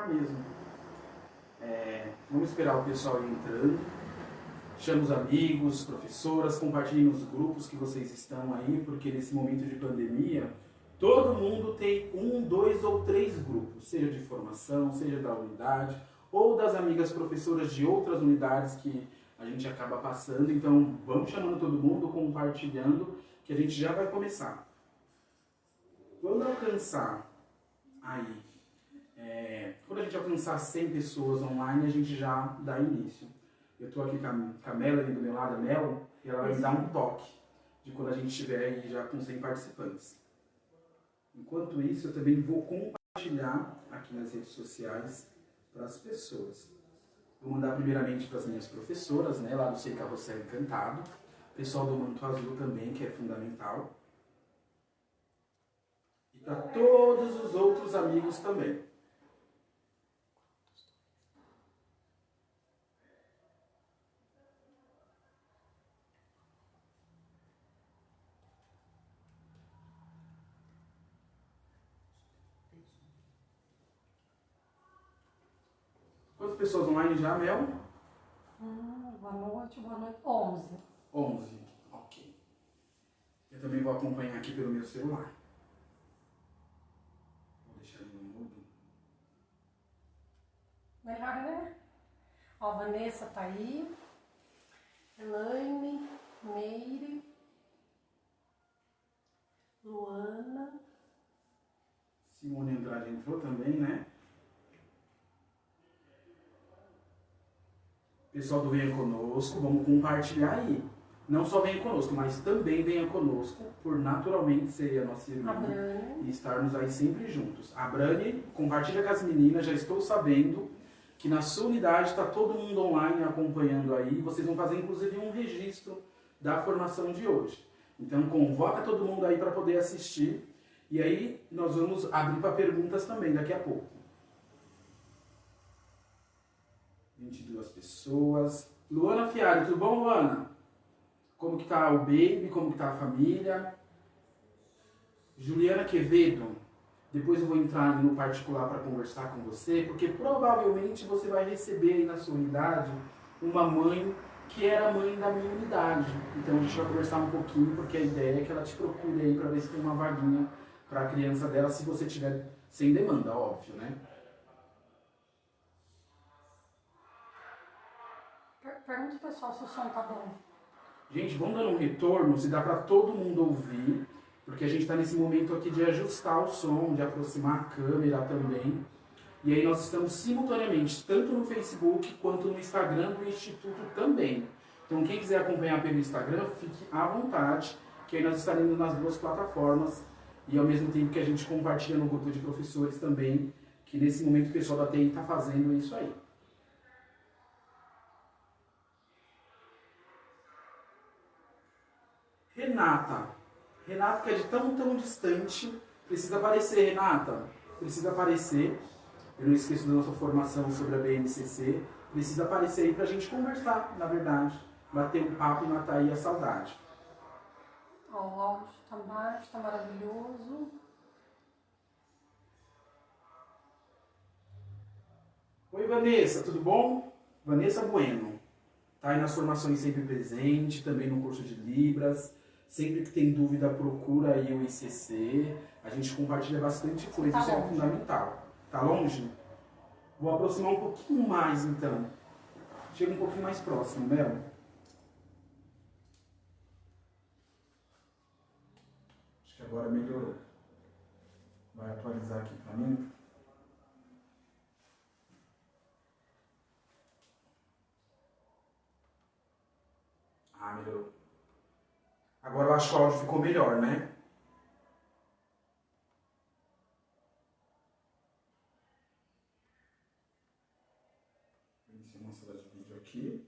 começar mesmo. Vamos esperar o pessoal ir entrando. Chame os amigos, professoras, compartilhem nos grupos que vocês estão aí, porque nesse momento de pandemia, todo mundo tem 1, 2 ou 3 grupos, seja de formação, seja da unidade, ou das amigas professoras de outras unidades que a gente acaba passando. Então, vamos chamando todo mundo, compartilhando, que a gente já vai começar. Quando alcançar aí, quando a gente alcançar 100 pessoas online, a gente já dá início. Eu estou aqui com a Melanie do meu lado, a Mel, e ela vai me dar um toque de quando a gente estiver aí já com 100 participantes. Enquanto isso, eu também vou compartilhar aqui nas redes sociais para as pessoas. Vou mandar primeiramente para as minhas professoras, né, lá do Sei Carrossel Encantado, pessoal do Manto Azul também, que é fundamental, e para todos os outros amigos também. Quantas pessoas online já, Mel? Boa noite, 11. 11, ok. Eu também vou acompanhar aqui pelo meu celular. Vou deixar ele no mudo. Melhor, né? Ó, Vanessa tá aí. Elaine, Meire, Luana. Simone Andrade entrou também, né? Pessoal do Venha Conosco, vamos compartilhar aí. Não só venha conosco, mas também venha conosco, por naturalmente ser a nossa irmã e estarmos aí sempre juntos. A Brani, compartilha com as meninas, já estou sabendo que na sua unidade está todo mundo online acompanhando aí. Vocês vão fazer inclusive um registro da formação de hoje. Então convoca todo mundo aí para poder assistir. E aí nós vamos abrir para perguntas também daqui a pouco. 22 pessoas. Luana Fiari, tudo bom, Luana? Como que tá o baby? Como que tá a família? Juliana Quevedo, depois eu vou entrar no particular para conversar com você, porque provavelmente você vai receber aí na sua unidade uma mãe que era mãe da minha unidade. Então a gente vai conversar um pouquinho, porque a ideia é que ela te procure aí para ver se tem uma vaguinha para a criança dela, se você tiver sem demanda, óbvio, né? Pergunta pro pessoal se o som tá bom. Gente, vamos dando um retorno, se dá para todo mundo ouvir, porque a gente está nesse momento aqui de ajustar o som, de aproximar a câmera também. E aí nós estamos simultaneamente, tanto no Facebook quanto no Instagram do Instituto também. Então quem quiser acompanhar pelo Instagram, fique à vontade, que aí nós estaremos nas duas plataformas. E ao mesmo tempo que a gente compartilha no grupo de professores também, que nesse momento o pessoal da TI está fazendo isso aí. Renata que é de tão distante, precisa aparecer, Renata, precisa aparecer. Eu não esqueço da nossa formação sobre a BNCC, precisa aparecer aí pra gente conversar, na verdade, bater um papo e matar aí a saudade. Ó, o áudio tá baixo, tá maravilhoso. Oi, Vanessa, tudo bom? Vanessa Bueno, tá aí nas formações sempre presente, também no curso de Libras. Sempre que tem dúvida, procura aí o ICC. A gente compartilha bastante coisa, isso é fundamental. Tá longe? Vou aproximar um pouquinho mais, então. Chega um pouquinho mais próximo, Mel. Acho que agora melhorou. Vai atualizar aqui pra mim. Ah, melhorou. Agora eu acho que o áudio ficou melhor, né? Vou iniciar uma sala de vídeo aqui.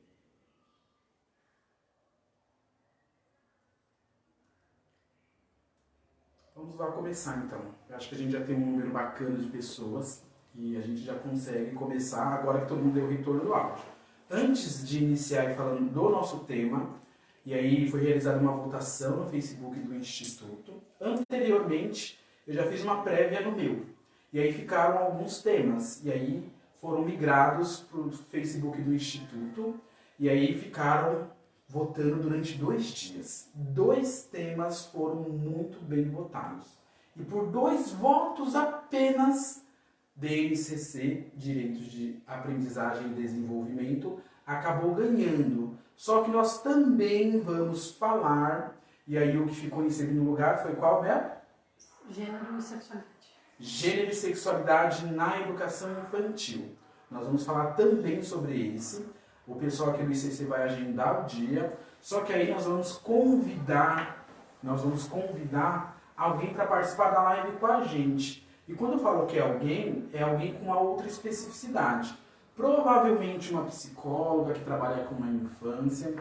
Vamos lá começar então. Eu acho que a gente já tem um número bacana de pessoas e a gente já consegue começar agora que todo mundo deu o retorno do áudio. Antes de iniciar falando do nosso tema, e aí foi realizada uma votação no Facebook do Instituto. Anteriormente, eu já fiz uma prévia no meu. E aí ficaram alguns temas. E aí foram migrados para o Facebook do Instituto. E aí ficaram votando durante 2 dias. 2 temas foram muito bem votados. E por 2 votos apenas, DNCC, Direitos de Aprendizagem e Desenvolvimento, acabou ganhando. Só que nós também vamos falar, e aí o que ficou em segundo lugar foi qual, né? Gênero e sexualidade. Gênero e sexualidade na educação infantil. Nós vamos falar também sobre esse. O pessoal aqui do ICC vai agendar o dia. Só que aí nós vamos convidar alguém para participar da live com a gente. E quando eu falo que é alguém com uma outra especificidade. Provavelmente uma psicóloga que trabalha com a infância,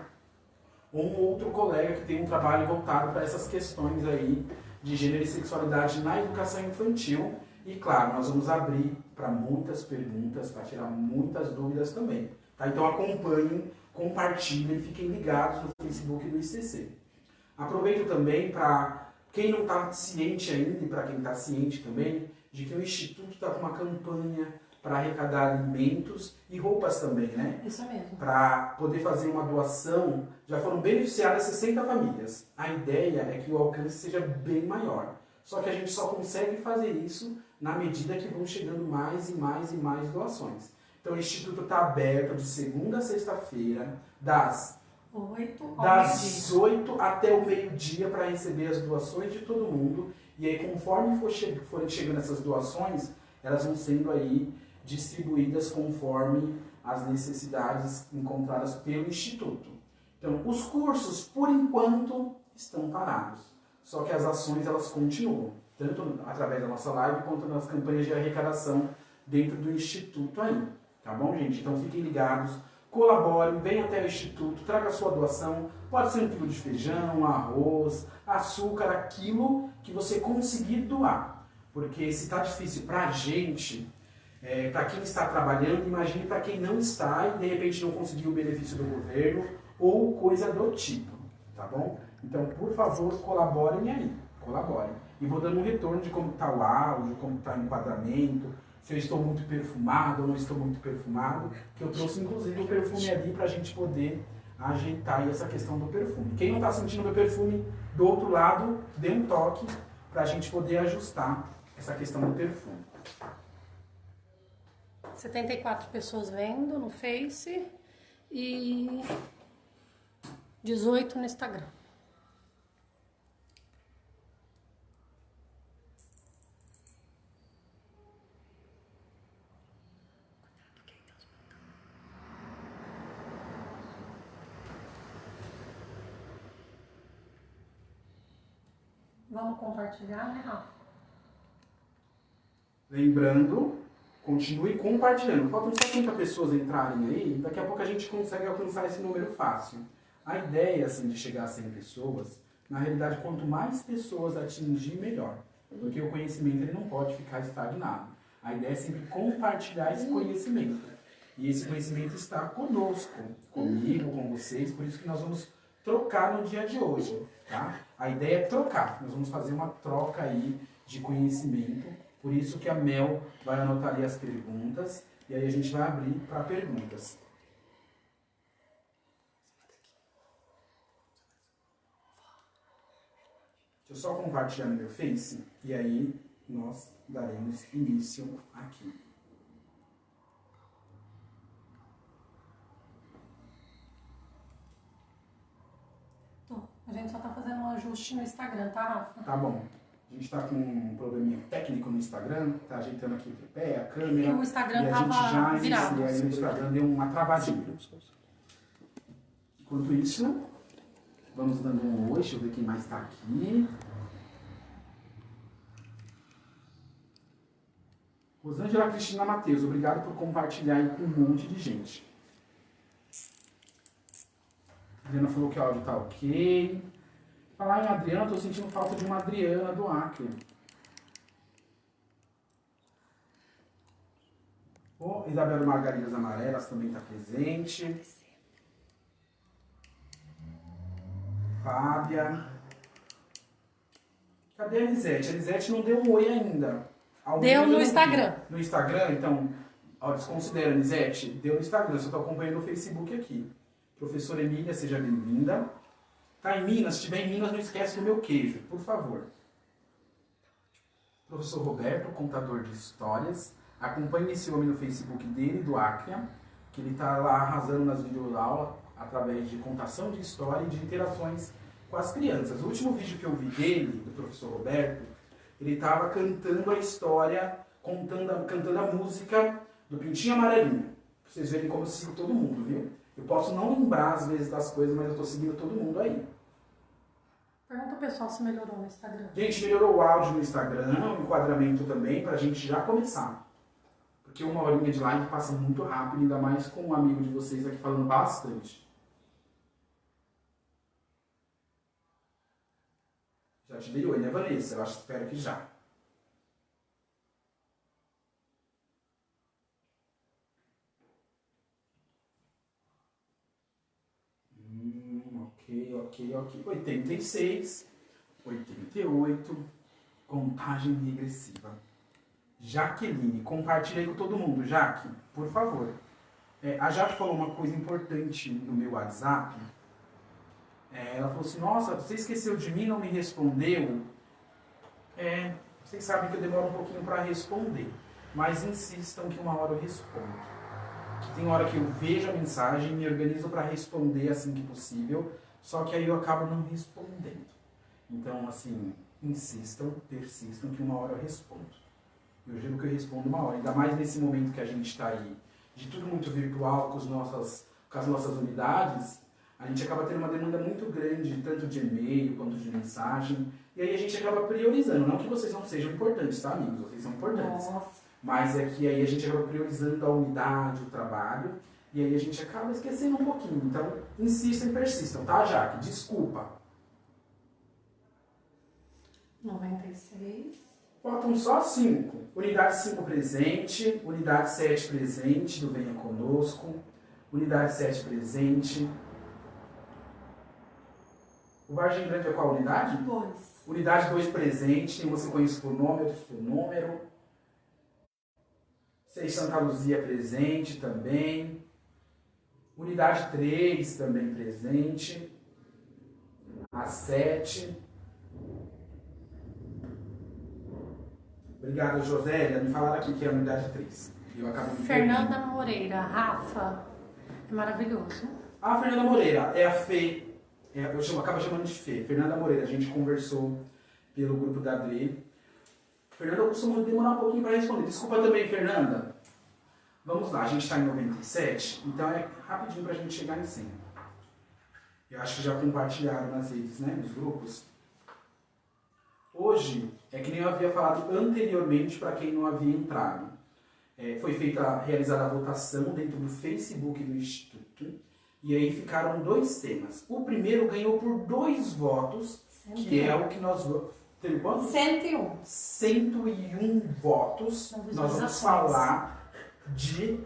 ou um outro colega que tem um trabalho voltado para essas questões aí de gênero e sexualidade na educação infantil. E claro, nós vamos abrir para muitas perguntas, para tirar muitas dúvidas também. Tá? Então acompanhem, compartilhem, fiquem ligados no Facebook do ICC. Aproveito também para quem não está ciente ainda, e para quem está ciente também, de que o Instituto está com uma campanha para arrecadar alimentos e roupas também, né? Isso mesmo. Para poder fazer uma doação, já foram beneficiadas 60 famílias. A ideia é que o alcance seja bem maior. Só que a gente só consegue fazer isso na medida que vão chegando mais e mais e mais doações. Então o Instituto está aberto de segunda a sexta-feira, das 8 até o meio-dia, para receber as doações de todo mundo. E aí, conforme forem chegando essas doações, elas vão sendo aí distribuídas conforme as necessidades encontradas pelo Instituto. Então, os cursos, por enquanto, estão parados. Só que as ações, elas continuam, tanto através da nossa live, quanto nas campanhas de arrecadação dentro do Instituto aí. Tá bom, gente? Então, fiquem ligados, colaborem, venham até o Instituto, traga a sua doação. Pode ser 1 quilo de feijão, arroz, açúcar, aquilo que você conseguir doar. Porque se está difícil para a gente, para quem está trabalhando, imagine para quem não está e de repente não conseguiu o benefício do governo ou coisa do tipo, tá bom? Então, por favor, colaborem aí, colaborem. E vou dando um retorno de como está o áudio, como está o enquadramento, se eu estou muito perfumado ou não estou muito perfumado, que eu trouxe inclusive o perfume ali para a gente poder ajeitar aí essa questão do perfume. Quem não está sentindo o meu perfume do outro lado, dê um toque para a gente poder ajustar essa questão do perfume. 74 pessoas vendo no Face e 18 no Instagram. Vamos compartilhar, né, Rafa? Lembrando, continue compartilhando. Faltam 70 pessoas entrarem aí, daqui a pouco a gente consegue alcançar esse número fácil. A ideia, assim, de chegar a 100 pessoas, na realidade, quanto mais pessoas atingir, melhor. Porque o conhecimento ele não pode ficar estagnado. A ideia é sempre compartilhar esse conhecimento. E esse conhecimento está conosco, comigo, com vocês, por isso que nós vamos trocar no dia de hoje, tá? A ideia é trocar. Nós vamos fazer uma troca aí de conhecimento. Por isso que a Mel vai anotar ali as perguntas e aí a gente vai abrir para perguntas. Deixa eu só compartilhar no meu Face e aí nós daremos início aqui. A gente só tá fazendo um ajuste no Instagram, tá, Rafa? Tá bom. A gente tá com um probleminha técnico no Instagram, tá ajeitando aqui o tripé, a câmera. E o Instagram e a tava gente já virado. E aí o Instagram deu uma travadinha. Enquanto isso, vamos dando um oi, deixa eu ver quem mais tá aqui. Rosângela Cristina Matheus, obrigado por compartilhar aí com um monte de gente. A Adriana falou que o áudio tá ok. Falar em Adriana, tô sentindo falta de uma Adriana do Acre. Isabela Margaridas Amarelas também está presente. Fábia. Cadê a Elisete? A Elisete não deu um oi ainda. Deu no Instagram. No Instagram, então, ó, desconsidera, Nizete. Deu no Instagram, eu só tô acompanhando no Facebook aqui. Professora Emília, seja bem-vinda. Tá em Minas? Se estiver em Minas, não esquece do meu queijo, por favor. Professor Roberto, contador de histórias. Acompanhe esse homem no Facebook dele, do Acre, que ele tá lá arrasando nas videoaulas através de contação de história e de interações com as crianças. O último vídeo que eu vi dele, do professor Roberto, ele estava cantando a história, cantando a música do Pintinho Amarelinho. Pra vocês verem como eu sigo todo mundo, viu? Eu posso não lembrar às vezes das coisas, mas eu tô seguindo todo mundo aí. Pergunta ao pessoal se melhorou no Instagram. Gente, melhorou o áudio no Instagram, o enquadramento também, pra gente já começar. Porque uma horinha de live passa muito rápido, ainda mais com um amigo de vocês aqui falando bastante. Já te dei oi, né, Vanessa? Eu espero que já. Ok. 86, 88, contagem regressiva. Jaqueline, compartilha aí com todo mundo. Jaque, por favor. A Jaque falou uma coisa importante no meu WhatsApp. Ela falou assim, nossa, você esqueceu de mim, não me respondeu. Vocês sabem que eu demoro um pouquinho para responder. Mas insistam que uma hora eu respondo. Que tem hora que eu vejo a mensagem, me organizo para responder assim que possível, só que aí eu acabo não respondendo. Então, assim, insistam, persistam que uma hora eu respondo. Eu juro que eu respondo uma hora, ainda mais nesse momento que a gente está aí, de tudo muito virtual com as nossas unidades, a gente acaba tendo uma demanda muito grande, tanto de e-mail quanto de mensagem, e aí a gente acaba priorizando. Não que vocês não sejam importantes, tá, amigos? Vocês são importantes. Nossa. Mas é que aí a gente acaba priorizando a unidade, o trabalho, e aí a gente acaba esquecendo um pouquinho. Então, insistam e persistam, tá, Jaque? Desculpa. 96. Faltam só 5. Unidade 5 presente, unidade 7 presente, do Venha Conosco, unidade 7 presente. O Vargem Grande é qual unidade? 2. Unidade 2 presente, tem você conhece por nome, outros por número. 6 Santa Luzia presente também. Unidade 3 também presente. A 7. Obrigado, Josélia. Me falaram aqui que é a unidade 3. Eu acabo me Fernanda perdendo. Moreira, Rafa. É maravilhoso. A Fernanda Moreira é a Fê. Acabo chamando de Fê. Fernanda Moreira, a gente conversou pelo grupo da Adri. Fernanda, eu costumo demorar um pouquinho para responder. Desculpa também, Fernanda. Vamos lá, a gente está em 97, então é rapidinho para a gente chegar em 100. Eu acho que já compartilharam nas redes, né, nos grupos. Hoje, é que nem eu havia falado anteriormente para quem não havia entrado. Foi realizada a votação dentro do Facebook do Instituto, e aí ficaram 2 temas. O primeiro ganhou por 2 votos, 101. Que é o que nós vamos... Teve quanto? 101. 101 votos. Nós vamos falar de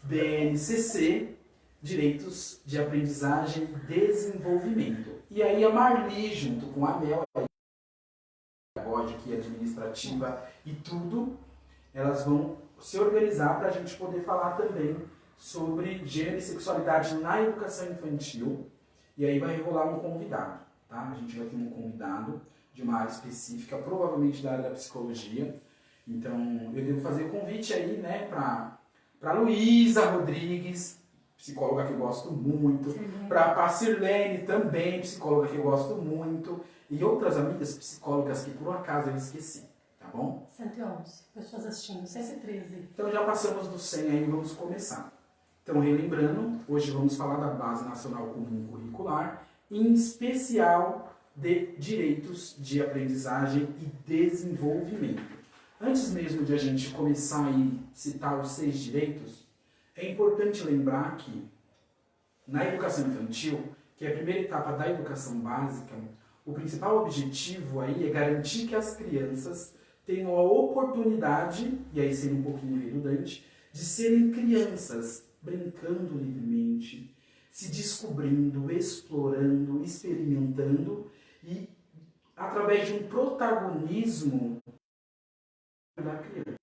BNCC, Direitos de Aprendizagem e Desenvolvimento. E aí a Marli, junto com a Mel, pedagógica e administrativa e tudo, elas vão se organizar para a gente poder falar também sobre gênero e sexualidade na educação infantil. E aí vai rolar um convidado, tá? A gente vai ter um convidado de uma área específica, provavelmente da área da psicologia. Então, eu devo fazer o convite aí, né, para Luísa Rodrigues, psicóloga que eu gosto muito, para a Cirlene também, psicóloga que eu gosto muito, e outras amigas psicólogas que por um acaso eu esqueci, tá bom? 111 pessoas assistindo, 113. Então já passamos do 100 aí, vamos começar. Então, relembrando, hoje vamos falar da Base Nacional Comum Curricular, em especial de Direitos de Aprendizagem e Desenvolvimento. Antes mesmo de a gente começar a citar os 6 direitos, é importante lembrar que na educação infantil, que é a primeira etapa da educação básica, o principal objetivo aí é garantir que as crianças tenham a oportunidade, e aí sendo um pouquinho redundante, de serem crianças, brincando livremente, se descobrindo, explorando, experimentando e através de um protagonismo da criança.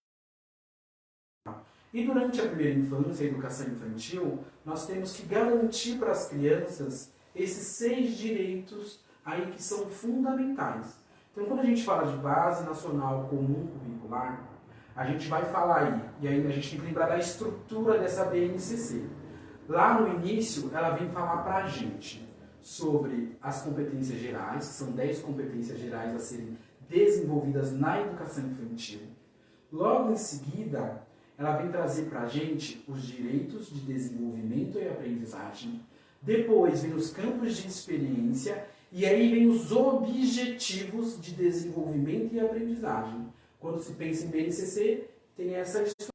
E durante a primeira infância, a educação infantil, nós temos que garantir para as crianças esses 6 direitos aí que são fundamentais. Então, quando a gente fala de Base Nacional Comum Curricular, a gente vai falar aí, e aí a gente tem que lembrar da estrutura dessa BNCC. Lá no início, ela vem falar para a gente sobre as competências gerais, que são 10 competências gerais a serem desenvolvidas na educação infantil. Logo em seguida, ela vem trazer para a gente os direitos de desenvolvimento e aprendizagem. Depois vem os campos de experiência e aí vem os objetivos de desenvolvimento e aprendizagem. Quando se pensa em BNCC, tem essa estrutura.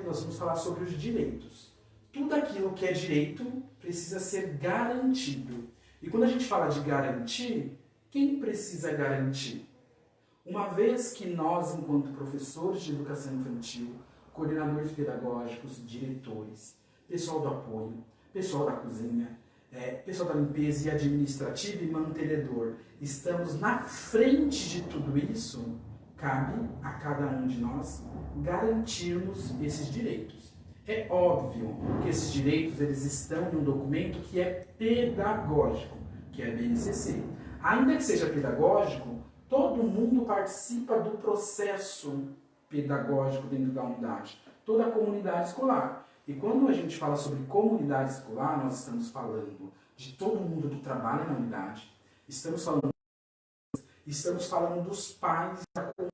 Nós vamos falar sobre os direitos. Tudo aquilo que é direito precisa ser garantido. E quando a gente fala de garantir, quem precisa garantir? Uma vez que nós, enquanto professores de educação infantil, coordenadores pedagógicos, diretores, pessoal do apoio, pessoal da cozinha, pessoal da limpeza e administrativo e mantenedor, estamos na frente de tudo isso, cabe a cada um de nós garantirmos esses direitos. É óbvio que esses direitos eles estão em um documento que é pedagógico, que é a BNCC. Ainda que seja pedagógico, todo mundo participa do processo pedagógico dentro da unidade, toda a comunidade escolar. E quando a gente fala sobre comunidade escolar, nós estamos falando de todo mundo que trabalha na unidade, estamos falando dos pais da comunidade.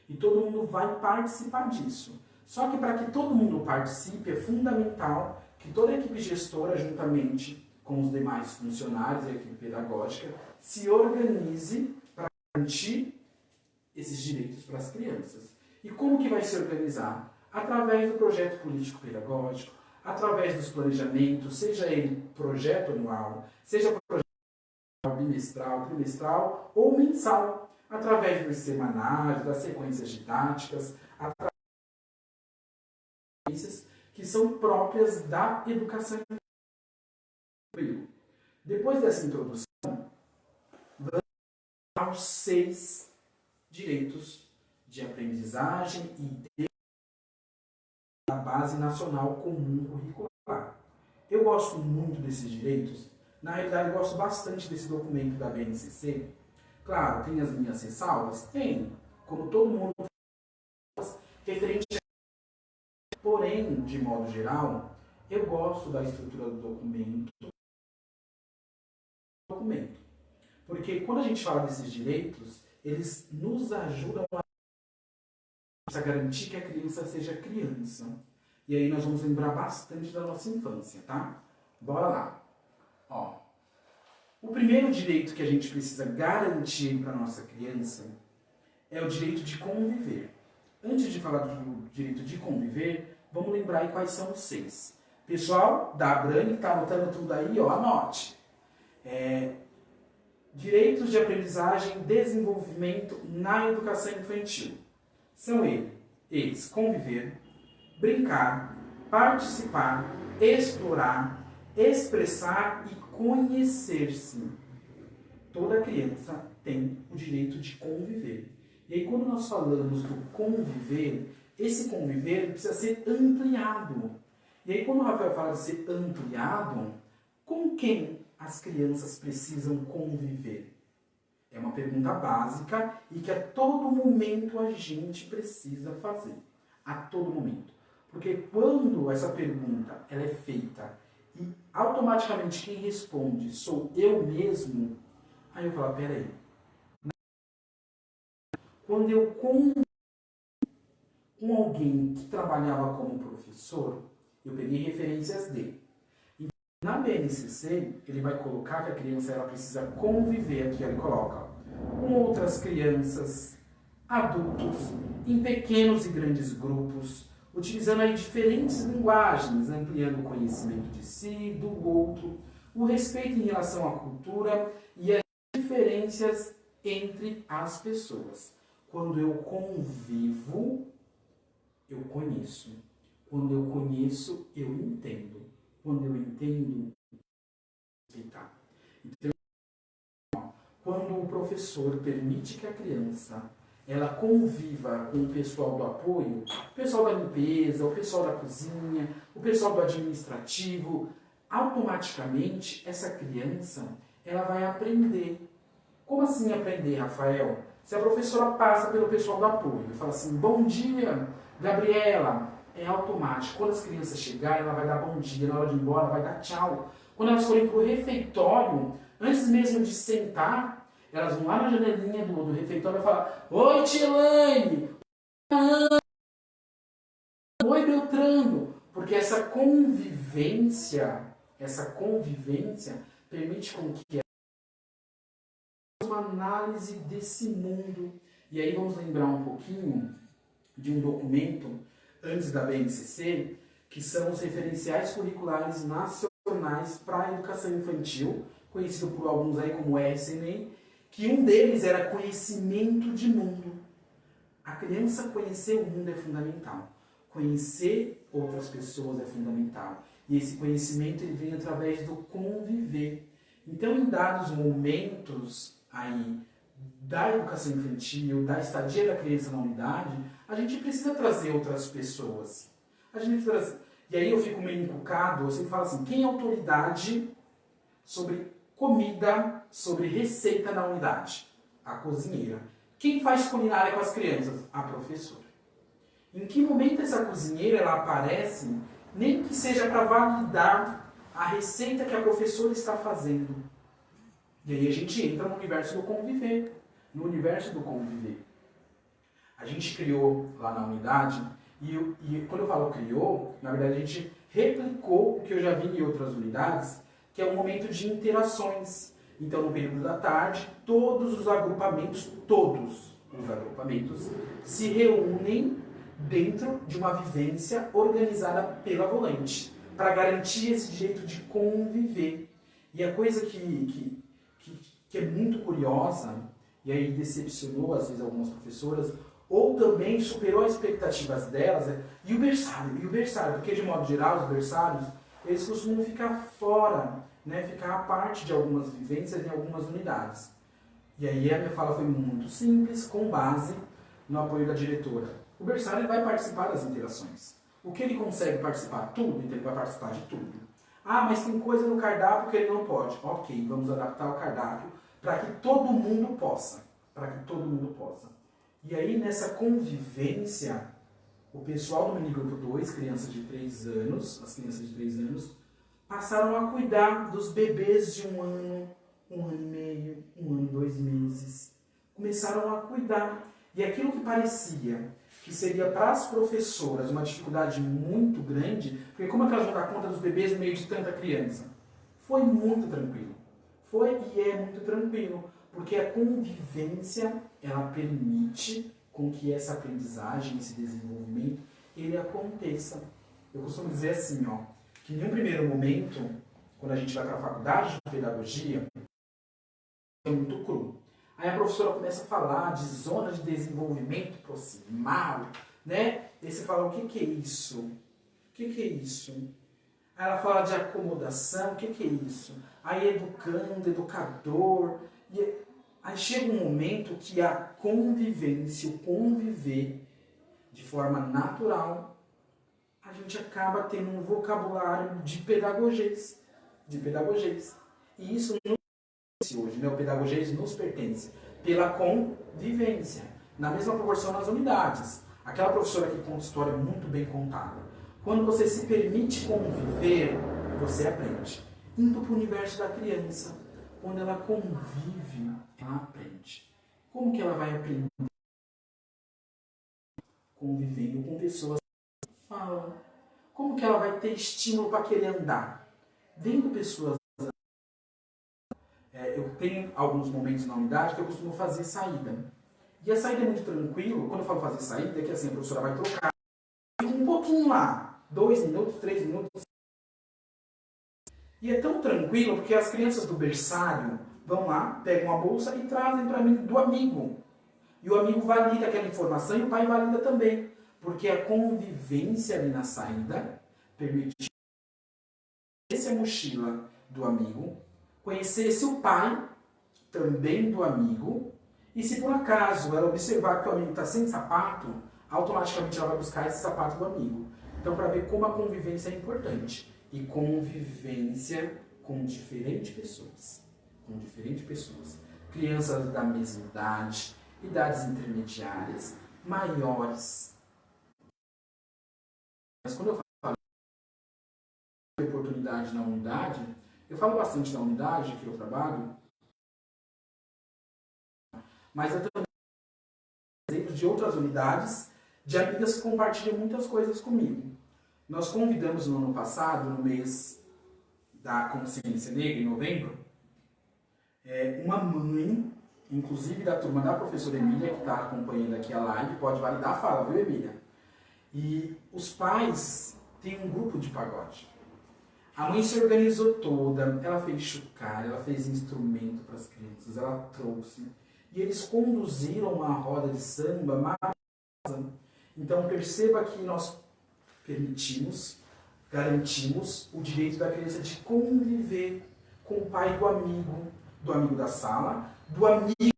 E todo mundo vai participar disso. Só que para que todo mundo participe, é fundamental que toda a equipe gestora, juntamente com os demais funcionários e a equipe pedagógica, se organize para garantir esses direitos para as crianças. E como que vai se organizar? Através do projeto político-pedagógico, através dos planejamentos, seja ele projeto anual, seja projeto bimestral, trimestral ou mensal, através dos semanários, das sequências didáticas, através que são próprias da educação infantil. Depois dessa introdução, vamos aos 6 direitos de aprendizagem e da Base Nacional Comum Curricular. Eu gosto muito desses direitos. Na realidade, eu gosto bastante desse documento da BNCC. Claro, tem as minhas ressalvas? Tem. Como todo mundo referente a... Porém, de modo geral, eu gosto da estrutura do documento. Porque quando a gente fala desses direitos, eles nos ajudam a garantir que a criança seja criança. E aí nós vamos lembrar bastante da nossa infância, tá? Bora lá. Ó, o primeiro direito que a gente precisa garantir para a nossa criança é o direito de conviver. Antes de falar do direito de conviver, vamos lembrar aí quais são os 6. Pessoal da Abrangue, que está anotando tudo aí, ó, anote. Direitos de aprendizagem e desenvolvimento na educação infantil. São eles conviver, brincar, participar, explorar, expressar e conhecer-se. Toda criança tem o direito de conviver. E aí, quando nós falamos do conviver, esse conviver precisa ser ampliado. E aí, quando o Rafael fala de ser ampliado, com quem as crianças precisam conviver? É uma pergunta básica e que a todo momento a gente precisa fazer. A todo momento. Porque quando essa pergunta ela é feita e automaticamente quem responde sou eu mesmo, aí eu falo, peraí. Quando eu convivi com alguém que trabalhava como professor, eu peguei referências dele. Na BNCC, ele vai colocar que a criança ela precisa conviver, aqui ele coloca, com outras crianças, adultos, em pequenos e grandes grupos, utilizando aí diferentes linguagens, ampliando o conhecimento de si, do outro, o respeito em relação à cultura e as diferenças entre as pessoas. Quando eu convivo, eu conheço. Quando eu conheço, eu entendo. Quando eu entendo, respeitar. Então, quando professor permite que a criança ela conviva com o pessoal do apoio, o pessoal da limpeza, o pessoal da cozinha, o pessoal do administrativo, automaticamente essa criança ela vai aprender. Como assim aprender, Rafael? Se a professora passa pelo pessoal do apoio e fala assim, bom dia, Gabriela, é automático. Quando as crianças chegarem, ela vai dar bom dia, na hora de ir embora, vai dar tchau. Quando elas forem para o refeitório, antes mesmo de sentar, elas vão lá na janelinha do refeitório e falar, oi, Tilane! Oi, Beltrano! Porque essa convivência permite com que uma análise desse mundo. E aí vamos lembrar um pouquinho de um documento antes da BNCC, que são os referenciais curriculares nacionais para a educação infantil, conhecido por alguns aí como RCNEM, que um deles era conhecimento de mundo. A criança conhecer o mundo é fundamental. Conhecer outras pessoas é fundamental. E esse conhecimento ele vem através do conviver. Então, em dados momentos aí da educação infantil, da estadia da criança na unidade, a gente precisa trazer outras pessoas. E aí eu fico meio encucado, eu sempre falo assim, quem é autoridade sobre comida, sobre receita na unidade? A cozinheira. Quem faz culinária com as crianças? A professora. Em que momento essa cozinheira ela aparece, nem que seja para validar a receita que a professora está fazendo? E aí a gente entra no universo do conviver. No universo do conviver. A gente criou lá na unidade, e quando eu falo criou, na verdade a gente replicou o que eu já vi em outras unidades, que é um momento de interações. Então no período da tarde, todos os agrupamentos se reúnem dentro de uma vivência organizada pela volante, para garantir esse direito de conviver. E a coisa que é muito curiosa, e aí decepcionou às vezes algumas professoras, ou também superou as expectativas delas, e o berçário, porque de modo geral os berçários, eles costumam ficar fora, né, ficar à parte de algumas vivências em algumas unidades. E aí a minha fala foi muito simples, com base no apoio da diretora. O berçário ele vai participar das interações. O que ele consegue participar? Tudo, então ele vai participar de tudo. Ah, mas tem coisa no cardápio que ele não pode. Ok, vamos adaptar o cardápio para que todo mundo possa. E aí, nessa convivência, o pessoal do minigrupo 2, crianças de 3 anos, as crianças de 3 anos, passaram a cuidar dos bebês de 1 ano, 1 ano e meio, 1 ano e 2 meses. Começaram a cuidar. E aquilo que parecia que seria para as professoras uma dificuldade muito grande, porque como é que elas vão dar conta dos bebês no meio de tanta criança? Foi muito tranquilo. Foi e é muito tranquilo, porque a convivência, ela permite com que essa aprendizagem, esse desenvolvimento, ele aconteça. Eu costumo dizer assim, ó, que em um primeiro momento, quando a gente vai para a faculdade de pedagogia, é muito cru. Aí a professora começa a falar de zona de desenvolvimento proximal, né? E você fala, o que é isso? O que é isso? Aí ela fala de acomodação, o que é isso? Aí educando, educador. Aí chega um momento que a convivência, o conviver de forma natural, a gente acaba tendo um vocabulário de pedagogês. E isso não hoje, né? O pedagogês nos pertence pela convivência, na mesma proporção nas unidades. Aquela professora que conta história muito bem contada. Quando você se permite conviver, você aprende. Indo para o universo da criança, quando ela convive, ela aprende. Como que ela vai aprender? Convivendo com pessoas que falam. Como que ela vai ter estímulo para querer andar? Vendo pessoas. Eu tenho alguns momentos na unidade que eu costumo fazer saída. E a saída é muito tranquilo. Quando eu falo fazer saída, é que assim, a professora vai trocar. Um pouquinho lá. 2 minutos, 3 minutos. E é tão tranquilo porque as crianças do berçário vão lá, pegam a bolsa e trazem para mim do amigo. E o amigo valida aquela informação e o pai valida também. Porque a convivência ali na saída permite essa mochila do amigo, conhecesse o pai também do amigo. E se por acaso ela observar que o amigo está sem sapato, automaticamente ela vai buscar esse sapato do amigo. Então, para ver como a convivência é importante. E convivência com diferentes pessoas. Com diferentes pessoas. Crianças da mesma idade, idades intermediárias, maiores. Mas quando eu falo de oportunidade na unidade, eu falo bastante da unidade que eu trabalho, mas eu também tenho exemplos de outras unidades, de amigas que compartilham muitas coisas comigo. Nós convidamos no ano passado, no mês da Consciência Negra, em novembro, uma mãe, inclusive da turma da professora Emília, que está acompanhando aqui a live, pode validar a fala, viu, Emília? E os pais têm um grupo de pagode. A mãe se organizou toda, ela fez chocalho, ela fez instrumento para as crianças, ela trouxe. E eles conduziram uma roda de samba maravilhosa. Então perceba que nós permitimos, garantimos o direito da criança de conviver com o pai do amigo da sala, do amigo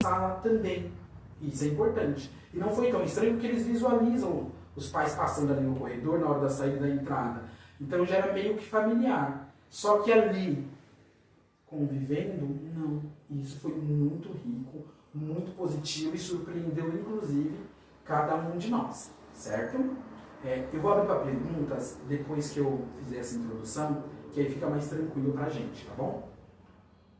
da sala também. Isso é importante. E não foi tão estranho porque eles visualizam os pais passando ali no corredor na hora da saída e da entrada. Então já era meio que familiar. Só que ali, convivendo, não. Isso foi muito rico, muito positivo e surpreendeu, inclusive, cada um de nós. Certo? Eu vou abrir para perguntas depois que eu fizer essa introdução, que aí fica mais tranquilo pra gente, tá bom?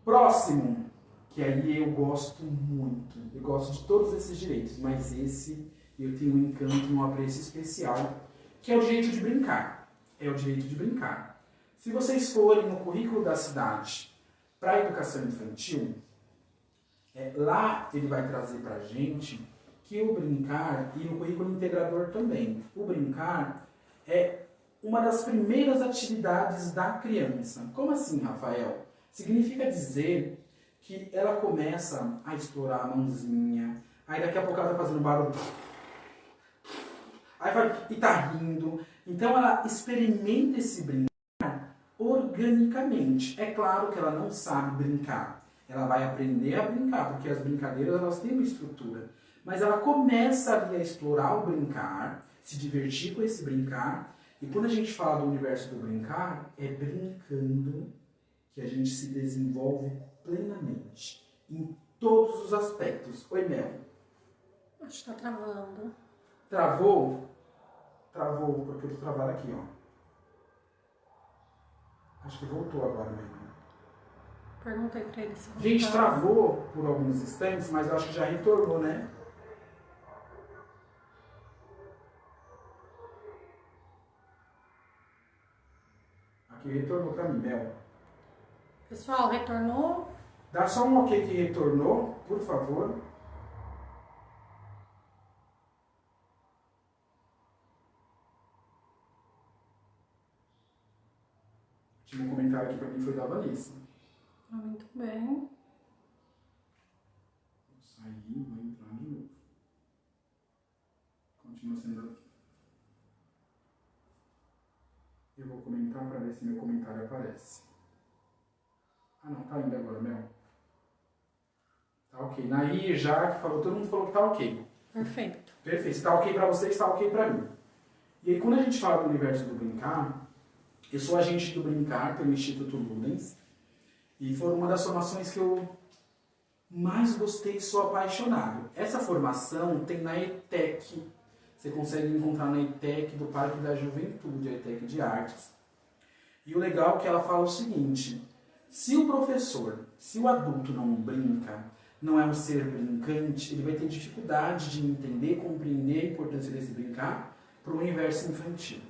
Próximo, que aí eu gosto muito. Eu gosto de todos esses direitos, mas esse eu tenho um encanto e um apreço especial, que é o direito de brincar. É o direito de brincar. Se vocês forem no currículo da cidade para a educação infantil, lá ele vai trazer para a gente que o brincar, e no currículo integrador também, o brincar é uma das primeiras atividades da criança. Como assim, Rafael? Significa dizer que ela começa a explorar a mãozinha, aí daqui a pouco ela está fazendo barulho, aí vai e está rindo. Então ela experimenta esse brincar organicamente. É claro que ela não sabe brincar. Ela vai aprender a brincar, porque as brincadeiras elas têm uma estrutura. Mas ela começa ali a explorar o brincar, se divertir com esse brincar. E quando a gente fala do universo do brincar, é brincando que a gente se desenvolve plenamente, em todos os aspectos. Oi, Mel. Acho que tá travando. Travou? Travou, porque eu tô travando aqui, ó. Acho que voltou agora mesmo. Perguntei pra ele se voltou. Gente, travou por alguns instantes, mas eu acho que já retornou, né? Aqui retornou pra mim, Mel. Pessoal, retornou? Dá só um ok que retornou, por favor. Tinha um comentário aqui pra mim, foi da Vanessa. Muito bem. Vou sair e vou entrar de novo. Continua sendo aqui. Eu vou comentar para ver se meu comentário aparece. Ah não, tá indo agora, Mel. Tá ok. Nair, Jaque, falou, todo mundo falou que tá ok. Perfeito. Perfeito. Se tá ok para vocês, tá ok para mim. E aí quando a gente fala do universo do brincar, eu sou agente do brincar pelo Instituto Ludens. E foi uma das formações que eu mais gostei e sou apaixonado. Essa formação tem na ETEC. Você consegue encontrar na ETEC do Parque da Juventude, a ETEC de Artes. E o legal é que ela fala o seguinte: se o professor, se o adulto não brinca, não é um ser brincante, ele vai ter dificuldade de entender, compreender a importância desse brincar para o universo infantil.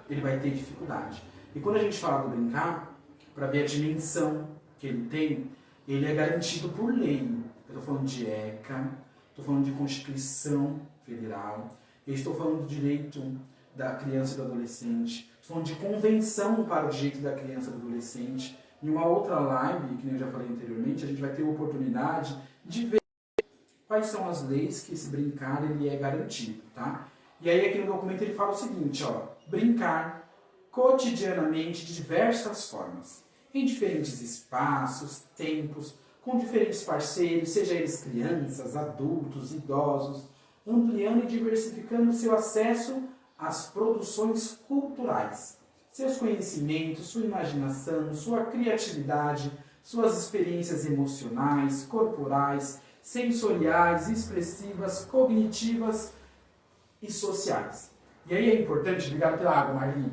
Ele vai ter dificuldade. E quando a gente fala do brincar, para ver a dimensão que ele tem, ele é garantido por lei. Eu estou falando de ECA, estou falando de Constituição Federal, eu estou falando do direito da criança e do adolescente, estou falando de Convenção para o Direito da Criança e do Adolescente. Em uma outra live, que eu já falei anteriormente, a gente vai ter a oportunidade de ver quais são as leis que esse brincar ele é garantido, tá? E aí aqui no documento ele fala o seguinte, ó, brincar cotidianamente de diversas formas, em diferentes espaços, tempos, com diferentes parceiros, seja eles crianças, adultos, idosos, ampliando e diversificando seu acesso às produções culturais, seus conhecimentos, sua imaginação, sua criatividade, suas experiências emocionais, corporais, sensoriais, expressivas, cognitivas e sociais. E aí é importante, obrigado pela água, Marli,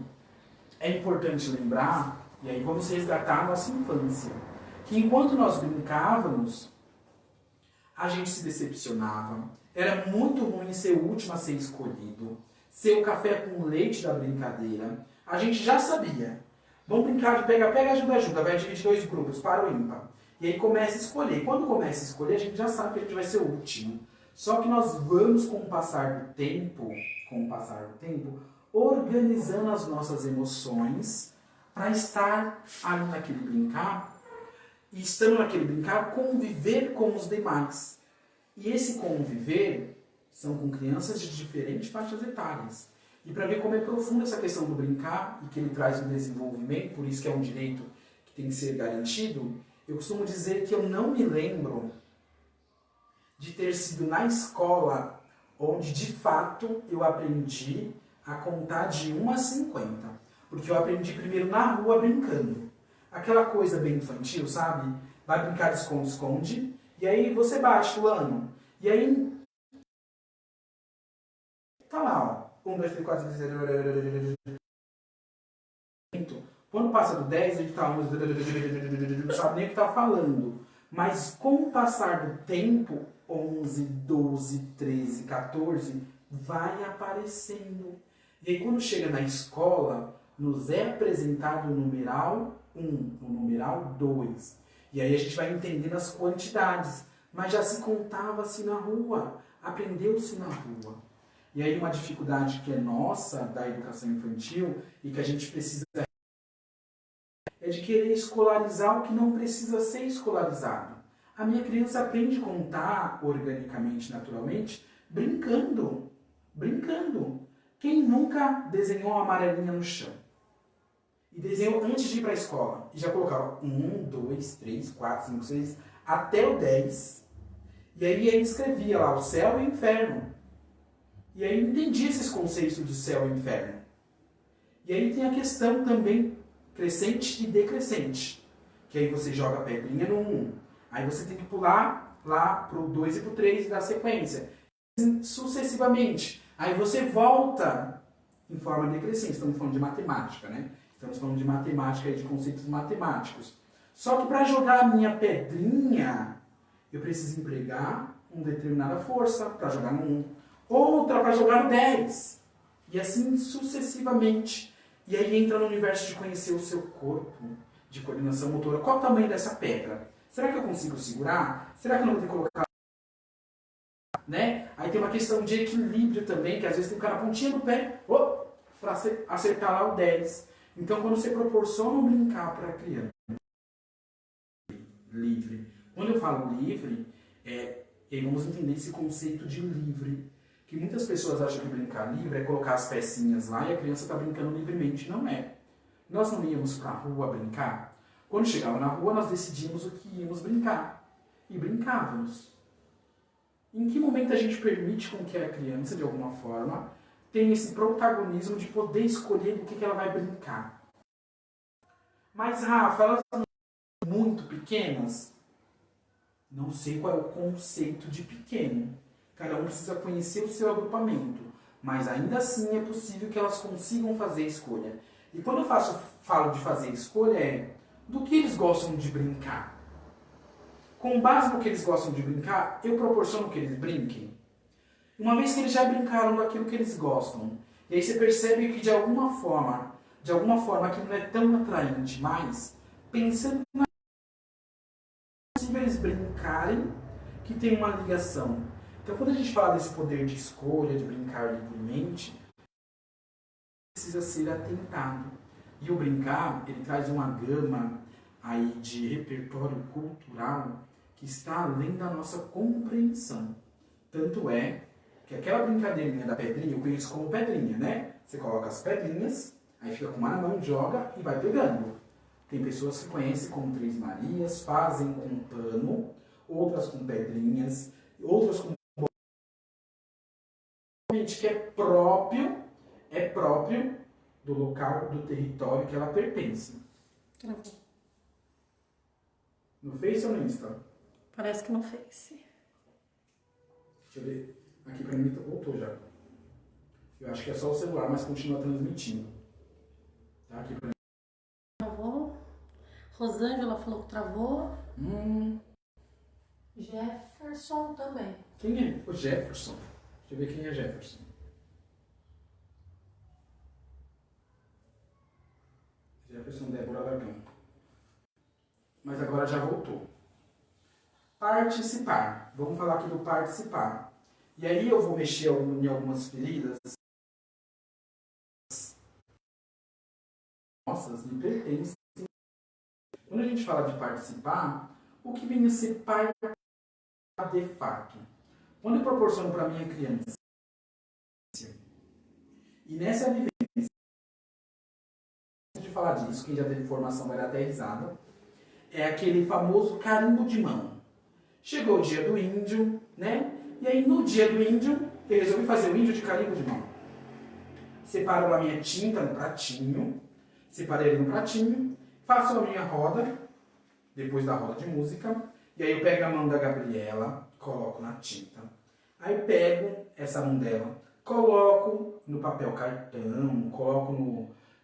é importante lembrar, e aí vamos resgatar a nossa infância, que enquanto nós brincávamos, a gente se decepcionava. Era muito ruim ser o último a ser escolhido, ser o café com leite da brincadeira. A gente já sabia. Vamos brincar de pega-pega, ajuda-ajuda, vai dividir 2 grupos, para o ímpar. E aí começa a escolher. Quando começa a escolher, a gente já sabe que a gente vai ser o último. Só que nós vamos, com o passar do tempo, organizando as nossas emoções para estar ali naquele brincar, e estando naquele brincar, conviver com os demais. E esse conviver são com crianças de diferentes faixas etárias. E para ver como é profunda essa questão do brincar, e que ele traz um desenvolvimento, por isso que é um direito que tem que ser garantido, eu costumo dizer que eu não me lembro de ter sido na escola onde de fato eu aprendi a contar de 1 a 50. Porque eu aprendi primeiro na rua brincando. Aquela coisa bem infantil, sabe? Vai brincar de esconde-esconde, e aí você bate fulano. E aí tá lá, ó. 1, 2, 3, 4, 5, 6, 7. Quando passa do 10, ele tá não sabe nem o que tá falando. Mas com o passar do tempo, 11, 12, 13, 14, vai aparecendo. E aí quando chega na escola, nos é apresentado o numeral 1, o numeral 2. E aí a gente vai entendendo as quantidades. Mas já se contava-se na rua, aprendeu-se na rua. E aí uma dificuldade que é nossa da educação infantil e que a gente precisa é de querer escolarizar o que não precisa ser escolarizado. A minha criança aprende a contar organicamente, naturalmente, brincando. Brincando. Quem nunca desenhou uma amarelinha no chão? E desenhou antes de ir para a escola. E já colocava 1, 2, 3, 4, 5, 6, até o 10. E aí ele escrevia lá o céu e o inferno. E aí entendia esses conceitos de céu e inferno. E aí tem a questão também crescente e decrescente. Que aí você joga a pedrinha no 1. Aí você tem que pular lá pro 2 e pro 3 e dar sequência. Sucessivamente. Aí você volta em forma decrescente. Estamos falando de matemática, né? Estamos falando de matemática e de conceitos matemáticos. Só que para jogar a minha pedrinha, eu preciso empregar uma determinada força para jogar no 1. Outra para jogar no 10. E assim sucessivamente. E aí entra no universo de conhecer o seu corpo, de coordenação motora. Qual o tamanho dessa pedra? Será que eu consigo segurar? Será que eu não vou ter que colocar? Né? Aí tem uma questão de equilíbrio também, que às vezes tem que ficar na pontinha do pé para acertar lá o 10. Então quando você proporciona um brincar para a criança livre. Quando eu falo livre, e aí vamos entender esse conceito de livre. Que muitas pessoas acham que brincar livre é colocar as pecinhas lá e a criança está brincando livremente. Não é. Nós não íamos para a rua brincar. Quando chegava na rua, nós decidimos o que íamos brincar. E brincávamos. Em que momento a gente permite com que a criança, de alguma forma, tenha esse protagonismo de poder escolher do que ela vai brincar? Mas, Rafa, elas são muito pequenas? Não sei qual é o conceito de pequeno. Cada um precisa conhecer o seu agrupamento. Mas ainda assim é possível que elas consigam fazer escolha. E quando eu falo de fazer escolha é do que eles gostam de brincar. Com base no que eles gostam de brincar, eu proporciono que eles brinquem. Uma vez que eles já brincaram daquilo que eles gostam, e aí você percebe que de alguma forma aquilo não é tão atraente mais, pensando na possível eles brincarem que tem uma ligação. Então quando a gente fala desse poder de escolha, de brincar livremente, precisa ser atentado. E o brincar, ele traz uma gama aí de repertório cultural que está além da nossa compreensão. Tanto é que aquela brincadeirinha da pedrinha, eu conheço como pedrinha, né? Você coloca as pedrinhas, aí fica com uma na mão, joga e vai pegando. Tem pessoas que conhecem como Três Marias, fazem com pano, outras com pedrinhas, outras com que é próprio do local, do território que ela pertence. Travou. No Face ou no Insta? Parece que no Face. Deixa eu ver. Aqui pra mim voltou já. Eu acho que é só o celular, mas continua transmitindo. Tá aqui pra mim. Travou. Rosângela falou que travou. Jefferson também. Quem é? O Jefferson. Deixa eu ver quem é Jefferson. Jefferson Débora Aragão. Mas agora já voltou. Participar. Vamos falar aqui do participar. E aí eu vou mexer em algumas feridas. Nossas, me pertencem. Quando a gente fala de participar, o que vem a ser participar de fato? Quando eu proporciono para a minha criança, e nessa vivência, de falar disso, quem já teve formação vai dar até risada, é aquele famoso carimbo de mão. Chegou o dia do índio, né? E aí no dia do índio, eu resolvi fazer o índio de carimbo de mão. Separo a minha tinta no pratinho, separei ele no pratinho, faço a minha roda, depois da roda de música, e aí eu pego a mão da Gabriela, coloco na tinta. Aí pego essa mão dela, coloco no papel cartão, coloco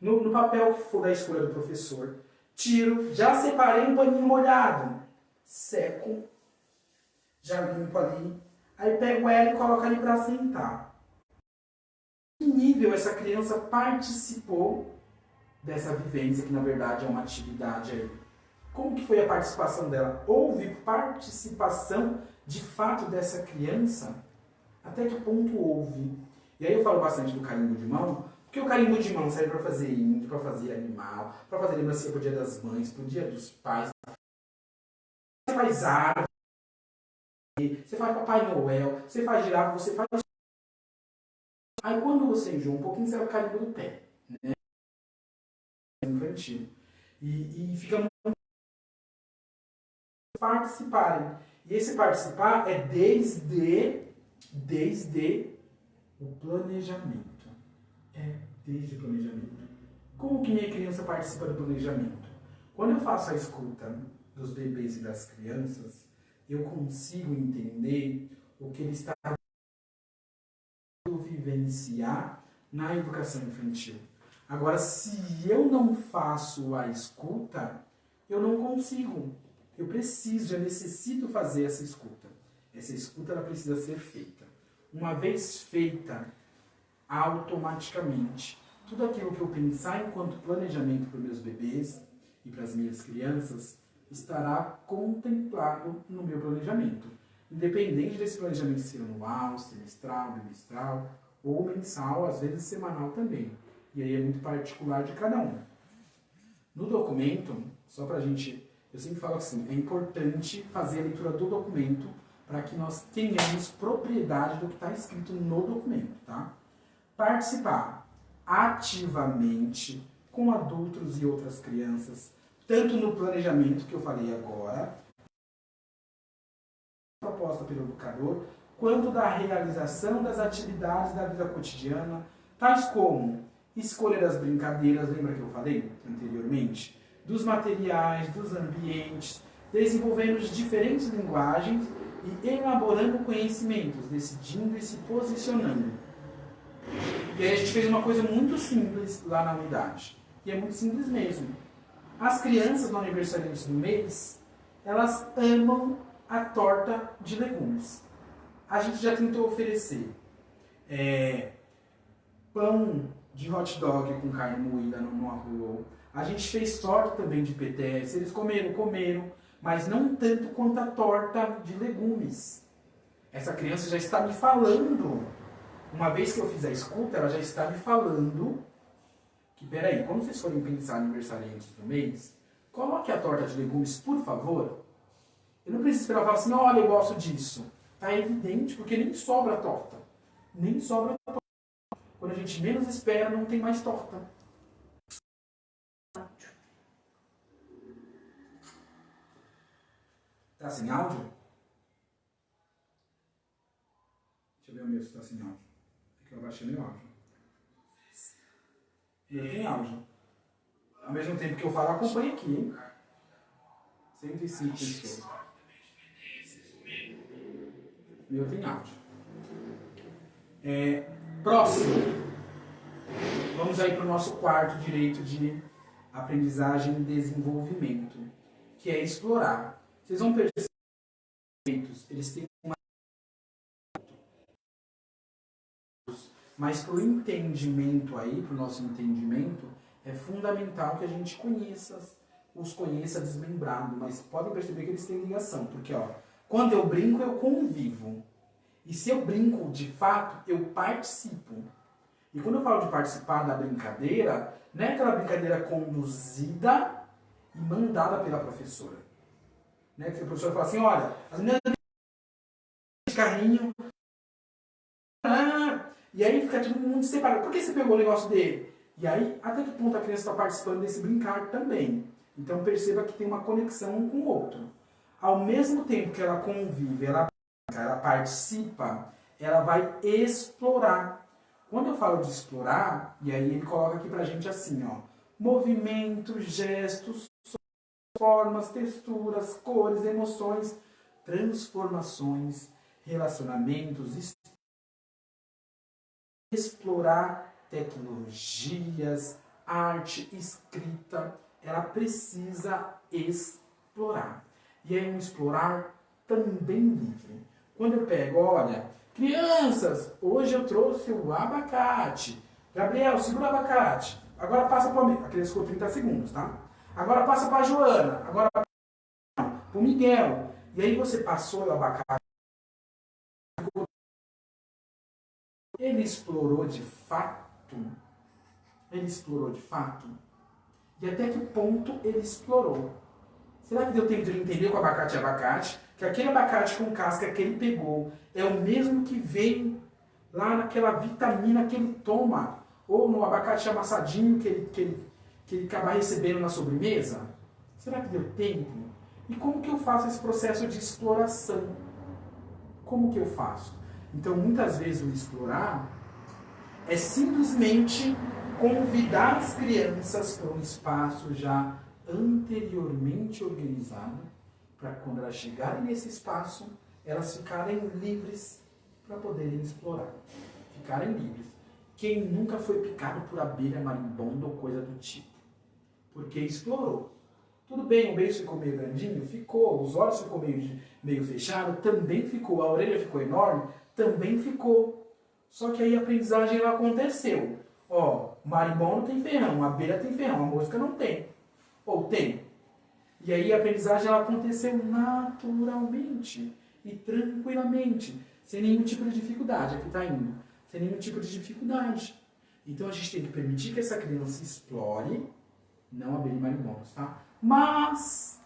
no papel que for da escolha do professor, tiro, já separei um paninho molhado, seco, já limpo ali, aí pego ela e coloco ali para sentar. Que nível essa criança participou dessa vivência, que na verdade é uma atividade aí? Como que foi a participação dela? Houve participação de fato dessa criança? Até que ponto houve? E aí eu falo bastante do carimbo de mão, porque o carimbo de mão serve para fazer índio, para fazer animal, para fazer lembrancinha pro Dia das Mães, pro Dia dos Pais. Você faz árvore, você faz Papai Noel, você faz girafa, você faz... Aí quando você enjoa um pouquinho, você vai o carimbo do pé, né? Infantil. E fica muito participarem. E esse participar é desde o planejamento. É desde o planejamento. Como que minha criança participa do planejamento? Quando eu faço a escuta dos bebês e das crianças, eu consigo entender o que ele está vivenciar na educação infantil. Agora, se eu não faço a escuta, eu não consigo. Eu preciso, eu necessito fazer essa escuta. Essa escuta ela precisa ser feita. Uma vez feita, automaticamente, tudo aquilo que eu pensar enquanto planejamento para os meus bebês e para as minhas crianças estará contemplado no meu planejamento. Independente desse planejamento ser anual, semestral, bimestral ou mensal, às vezes semanal também. E aí é muito particular de cada um. No documento, só para a gente... Eu sempre falo assim, é importante fazer a leitura do documento para que nós tenhamos propriedade do que está escrito no documento, tá? Participar ativamente com adultos e outras crianças, tanto no planejamento que eu falei agora, proposta pelo educador, quanto da realização das atividades da vida cotidiana, tais como escolher as brincadeiras, lembra que eu falei anteriormente? Dos materiais, dos ambientes, desenvolvendo diferentes linguagens e elaborando conhecimentos, decidindo e se posicionando. E aí a gente fez uma coisa muito simples lá na unidade. E é muito simples mesmo. As crianças no aniversário do mês, elas amam a torta de legumes. A gente já tentou oferecer pão de hot dog com carne moída no arroz. A gente fez torta também de PTS. Eles comeram, mas não tanto quanto a torta de legumes. Essa criança já está me falando, uma vez que eu fiz a escuta, ela já está me falando que, peraí, quando vocês forem pensar aniversariantes do mês, coloque a torta de legumes, por favor. Eu não preciso esperar falar assim, olha, eu gosto disso. Tá evidente, porque nem sobra torta. Nem sobra torta. Quando a gente menos espera, não tem mais torta. Tá sem áudio? Deixa eu ver o meu se tá sem áudio. É que eu abaixei meu áudio. Meu tem áudio. Ao mesmo tempo que eu falo, acompanha aqui, hein? 105 pessoas. Meu tem áudio. Próximo. Vamos aí para o nosso quarto direito de aprendizagem e desenvolvimento, que é explorar. Vocês vão perceber que eles têm uma... Mas para o entendimento aí, para o nosso entendimento, é fundamental que a gente os conheça desmembrado, mas podem perceber que eles têm ligação, porque ó, quando eu brinco, eu convivo. E se eu brinco de fato, eu participo. E quando eu falo de participar da brincadeira, não é aquela brincadeira conduzida e mandada pela professora. Né? Que a professora fala assim, olha, as meninas de carrinho, e aí fica todo mundo separado. Por que você pegou o negócio dele? E aí, até que ponto a criança está participando desse brincar também? Então perceba que tem uma conexão um com o outro. Ao mesmo tempo que ela convive, ela participa, ela vai explorar. Quando eu falo de explorar, e aí ele coloca aqui pra gente assim, ó, movimentos, gestos, formas, texturas, cores, emoções, transformações, relacionamentos, explorar tecnologias, arte, escrita, ela precisa explorar. E é um explorar também livre. Quando eu pego, olha, crianças, hoje eu trouxe o abacate. Gabriel, segura o abacate. Agora passa para mim. A criança ficou 30 segundos, tá? Agora passa para a Joana. Agora para o Miguel. E aí você passou o abacate. Ele explorou de fato? Ele explorou de fato? E até que ponto ele explorou? Será que deu tempo de ele entender que o abacate é abacate? Que aquele abacate com casca que ele pegou é o mesmo que veio lá naquela vitamina que ele toma? Ou no abacate amassadinho que ele acaba recebendo na sobremesa? Será que deu tempo? E como que eu faço esse processo de exploração? Como que eu faço? Então, muitas vezes o explorar é simplesmente convidar as crianças para um espaço já anteriormente organizado, para quando elas chegarem nesse espaço, elas ficarem livres para poderem explorar. Ficarem livres. Quem nunca foi picado por abelha, marimbondo ou coisa do tipo? Porque explorou. Tudo bem, o beijo ficou meio grandinho? Ficou. Os olhos ficou meio fechado? Também ficou. A orelha ficou enorme? Também ficou. Só que aí a aprendizagem ela aconteceu. Ó, marimbondo tem ferrão, abelha tem ferrão, a mosca não tem. Ou tem. E aí a aprendizagem ela aconteceu naturalmente e tranquilamente, sem nenhum tipo de dificuldade. Aqui está indo. Sem nenhum tipo de dificuldade. Então a gente tem que permitir que essa criança explore, não abelha e marimbondos, tá? Mas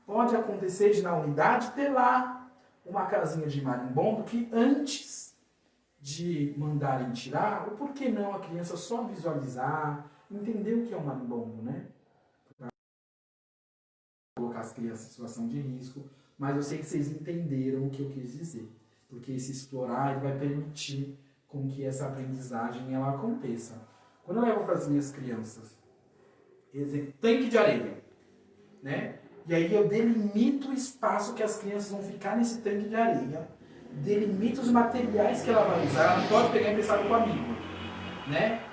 pode acontecer de na unidade ter lá uma casinha de marimbondo que antes de mandarem tirar, ou por que não a criança só visualizar, entender o que é um marimbondo, né? Pra colocar as crianças em situação de risco, mas eu sei que vocês entenderam o que eu quis dizer, porque esse explorar ele vai permitir com que essa aprendizagem ela aconteça. Quando eu levo para as minhas crianças, tanque de areia, né? E aí eu delimito o espaço que as crianças vão ficar nesse tanque de areia, delimito os materiais que ela vai usar, ela não pode pegar emprestado com o amigo, né?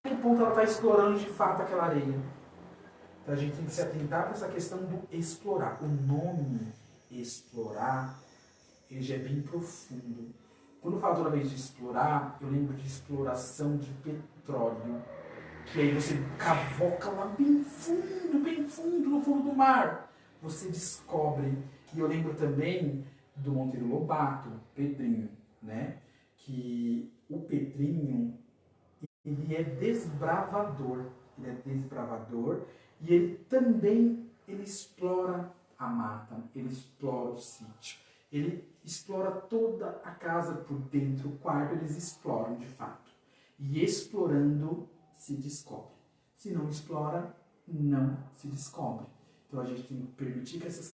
Até que ponto ela está explorando de fato aquela areia? Então a gente tem que se atentar para essa questão do explorar. O nome explorar, ele já é bem profundo. Quando eu falo toda vez de explorar, eu lembro de exploração de petróleo. Que aí você cavoca lá bem fundo, no fundo do mar. Você descobre. E eu lembro também do Monteiro Lobato, Pedrinho, né? Que o Pedrinho, ele é desbravador. Ele é desbravador e ele também explora a mata, ele explora o sítio. Ele explora toda a casa por dentro, o quarto, eles exploram de fato. E explorando se descobre. Se não explora, não se descobre. Então a gente tem que permitir que essas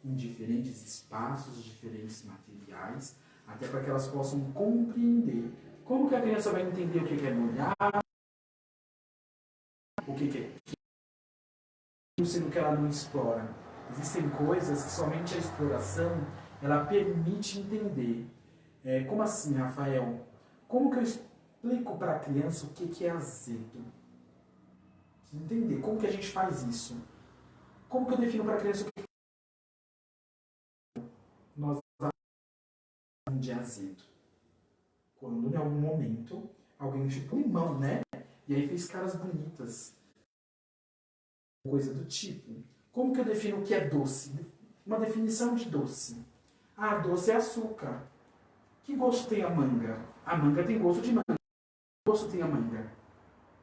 em diferentes espaços, diferentes materiais, até para que elas possam compreender. Como que a criança vai entender o que é molhar, o que é sendo que ela não explora. Existem coisas que somente a exploração ela permite entender. Como assim, Rafael? Como que eu explico para a criança o que é azedo? Entender. Como que a gente faz isso? Como que eu defino para a criança o que nós chamamos de azedo? Quando, em algum momento, alguém tipo limão, né? E aí fez caras bonitas. Coisa do tipo. Como que eu defino o que é doce? Uma definição de doce. Ah, doce é açúcar. Que gosto tem a manga? A manga tem gosto de manga. Que gosto tem a manga?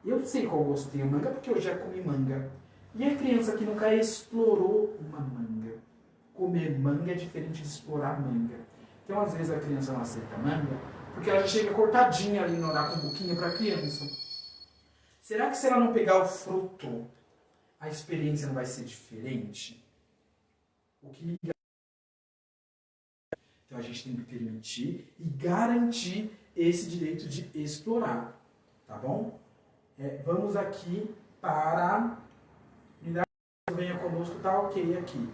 Eu sei qual gosto tem a manga porque eu já comi manga. E a criança que nunca explorou uma manga? Comer manga é diferente de explorar manga. Então, às vezes, a criança não aceita manga porque ela já chega cortadinha ali no orar com um pouquinho para a criança. Será que se ela não pegar o fruto, a experiência não vai ser diferente? Então a gente tem que permitir e garantir esse direito de explorar, tá bom? Vamos aqui para... Venha conosco, tá ok aqui.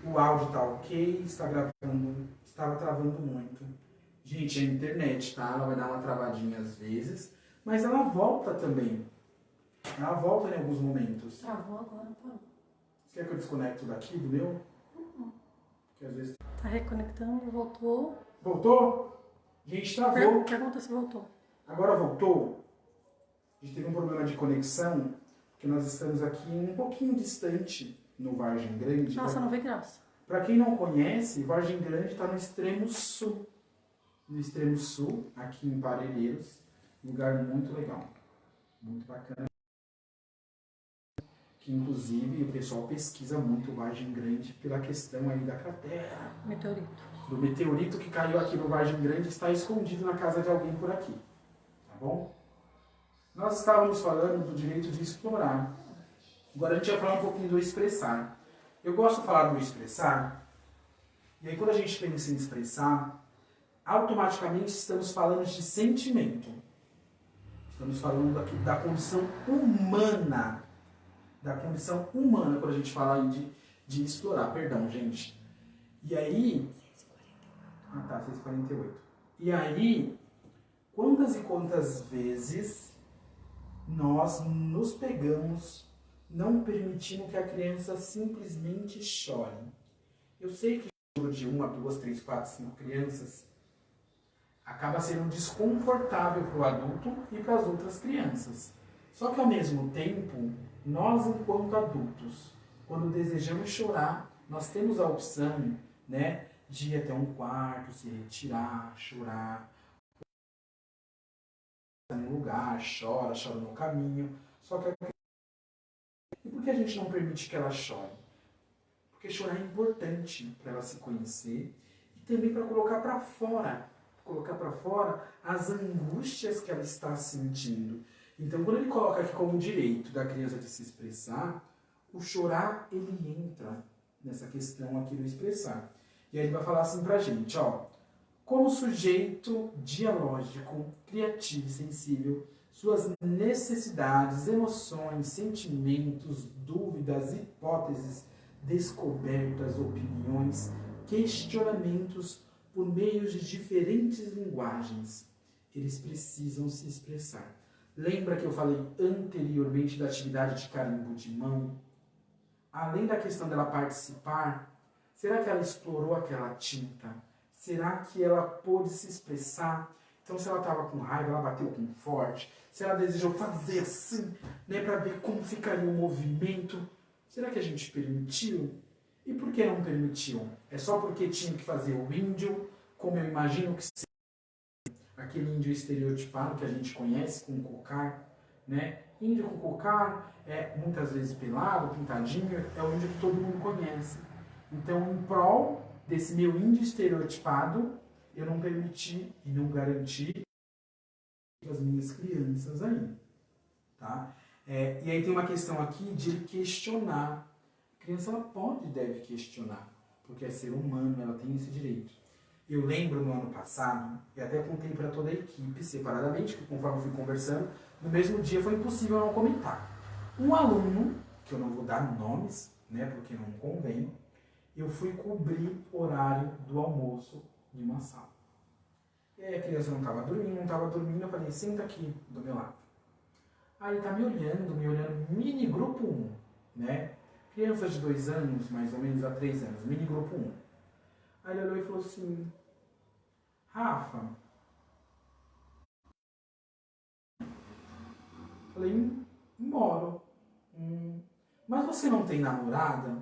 O áudio tá ok, está gravando, estava travando muito. Gente, é a internet, tá? Ela vai dar uma travadinha às vezes, mas ela volta também. Ela volta em alguns momentos. Travou agora, parou. Você quer que eu desconecto daqui, do meu? Porque às vezes... Tá reconectando, voltou. Voltou? Gente, travou. O que aconteceu? Voltou. Agora voltou. A gente teve um problema de conexão, porque nós estamos aqui um pouquinho distante no Vargem Grande. Nossa, não vê graça. Para quem não conhece, Vargem Grande está no extremo sul. No extremo sul, aqui em Parelheiros. Lugar muito legal. Muito bacana. Que inclusive o pessoal pesquisa muito Vargem Grande pela questão aí da cratera. Meteorito. Do meteorito que caiu aqui no Vargem Grande está escondido na casa de alguém por aqui. Tá bom? Nós estávamos falando do direito de explorar. Agora a gente vai falar um pouquinho do expressar. Eu gosto de falar do expressar, e aí quando a gente pensa em expressar, automaticamente estamos falando de sentimento. Estamos falando aqui da condição humana. Da condição humana, quando a gente fala aí de explorar. Perdão, gente. E aí... Ah, tá, 6h48. E aí, quantas e quantas vezes nós nos pegamos não permitindo que a criança simplesmente chore? Eu sei que o choro de 1 a 2, 3, 4, 5 crianças acaba sendo desconfortável para o adulto e para as outras crianças. Só que, ao mesmo tempo, nós, enquanto adultos, quando desejamos chorar, nós temos a opção, né, de ir até um quarto, se retirar, chorar. No lugar, chora no caminho. Só que e por que a gente não permite que ela chore? Porque chorar é importante para ela se conhecer e também para colocar para fora as angústias que ela está sentindo. Então, quando ele coloca aqui como direito da criança de se expressar, o chorar, ele entra nessa questão aqui do expressar. E aí ele vai falar assim pra gente, ó. Como sujeito dialógico, criativo e sensível, suas necessidades, emoções, sentimentos, dúvidas, hipóteses, descobertas, opiniões, questionamentos por meio de diferentes linguagens, eles precisam se expressar. Lembra que eu falei anteriormente da atividade de carimbo de mão? Além da questão dela participar, será que ela explorou aquela tinta? Será que ela pôde se expressar? Então, se ela estava com raiva, ela bateu com forte. Se ela desejou fazer assim, né, para ver como ficaria o movimento, será que a gente permitiu? E por que não permitiu? É só porque tinha que fazer o índio, como eu imagino que seja aquele índio estereotipado que a gente conhece, com cocar, né? Índio com cocar, muitas vezes pelado, pintadinho, é o índio que todo mundo conhece. Então, em prol desse meu índio estereotipado, eu não permiti e não garanti as minhas crianças aí, tá? E aí tem uma questão aqui de questionar. criança ela pode e deve questionar, porque é ser humano, ela tem esse direito. Eu lembro no ano passado, e até contei para toda a equipe separadamente, que conforme eu fui conversando, no mesmo dia foi impossível não comentar. Um aluno, que eu não vou dar nomes, né, porque não convém, eu fui cobrir o horário do almoço de uma sala. E aí a criança não estava dormindo, eu falei, senta aqui do meu lado. Aí ele tá me olhando, mini grupo 1, né? Crianças de 2 anos, mais ou menos, a 3 anos, mini grupo 1. Aí ele olhou e falou assim, Rafa, falei, moro. Mas você não tem namorada?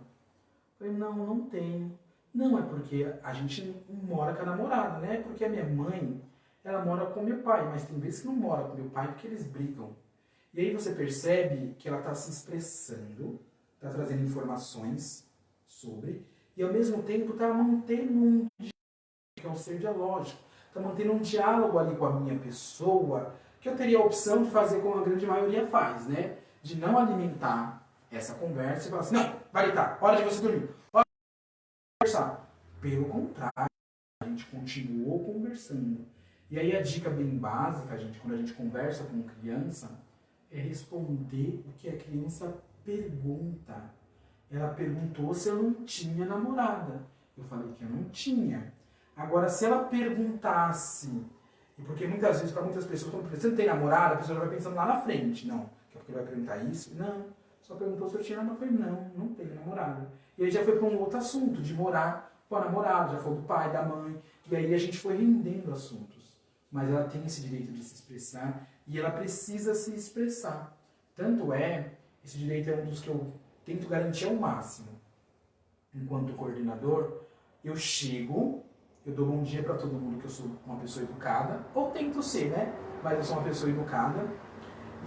Falei, não tenho. Não, é porque a gente mora com a namorada, né? Porque a minha mãe, ela mora com meu pai, mas tem vezes que não mora com meu pai porque eles brigam. E aí você percebe que ela está se expressando, está trazendo informações sobre, e ao mesmo tempo está mantendo um diálogo, que é um ser dialógico, está mantendo um diálogo ali com a minha pessoa, que eu teria a opção de fazer como a grande maioria faz, né? De não alimentar essa conversa e falar assim, não, vai deitar, hora de você dormir, hora de conversar. Pelo contrário, a gente continuou conversando. E aí a dica bem básica, gente, quando a gente conversa com criança, é responder o que a criança pergunta. Ela perguntou se eu não tinha namorada. Eu falei que eu não tinha. Agora, se ela perguntasse, e porque muitas vezes, para muitas pessoas, quando você não tem namorada, a pessoa já vai pensando lá na frente. Não, que é porque ele vai perguntar isso? Não. Só perguntou se eu tinha namorada. Eu falei, não tenho namorada. E aí já foi para um outro assunto, de morar com a namorada, já falou do pai, da mãe. E aí a gente foi rendendo assuntos. Mas ela tem esse direito de se expressar e ela precisa se expressar. Tanto é, esse direito é um dos que eu tento garantir ao máximo. Enquanto coordenador, eu chego, eu dou bom dia para todo mundo que eu sou uma pessoa educada, ou tento ser, né? Mas eu sou uma pessoa educada.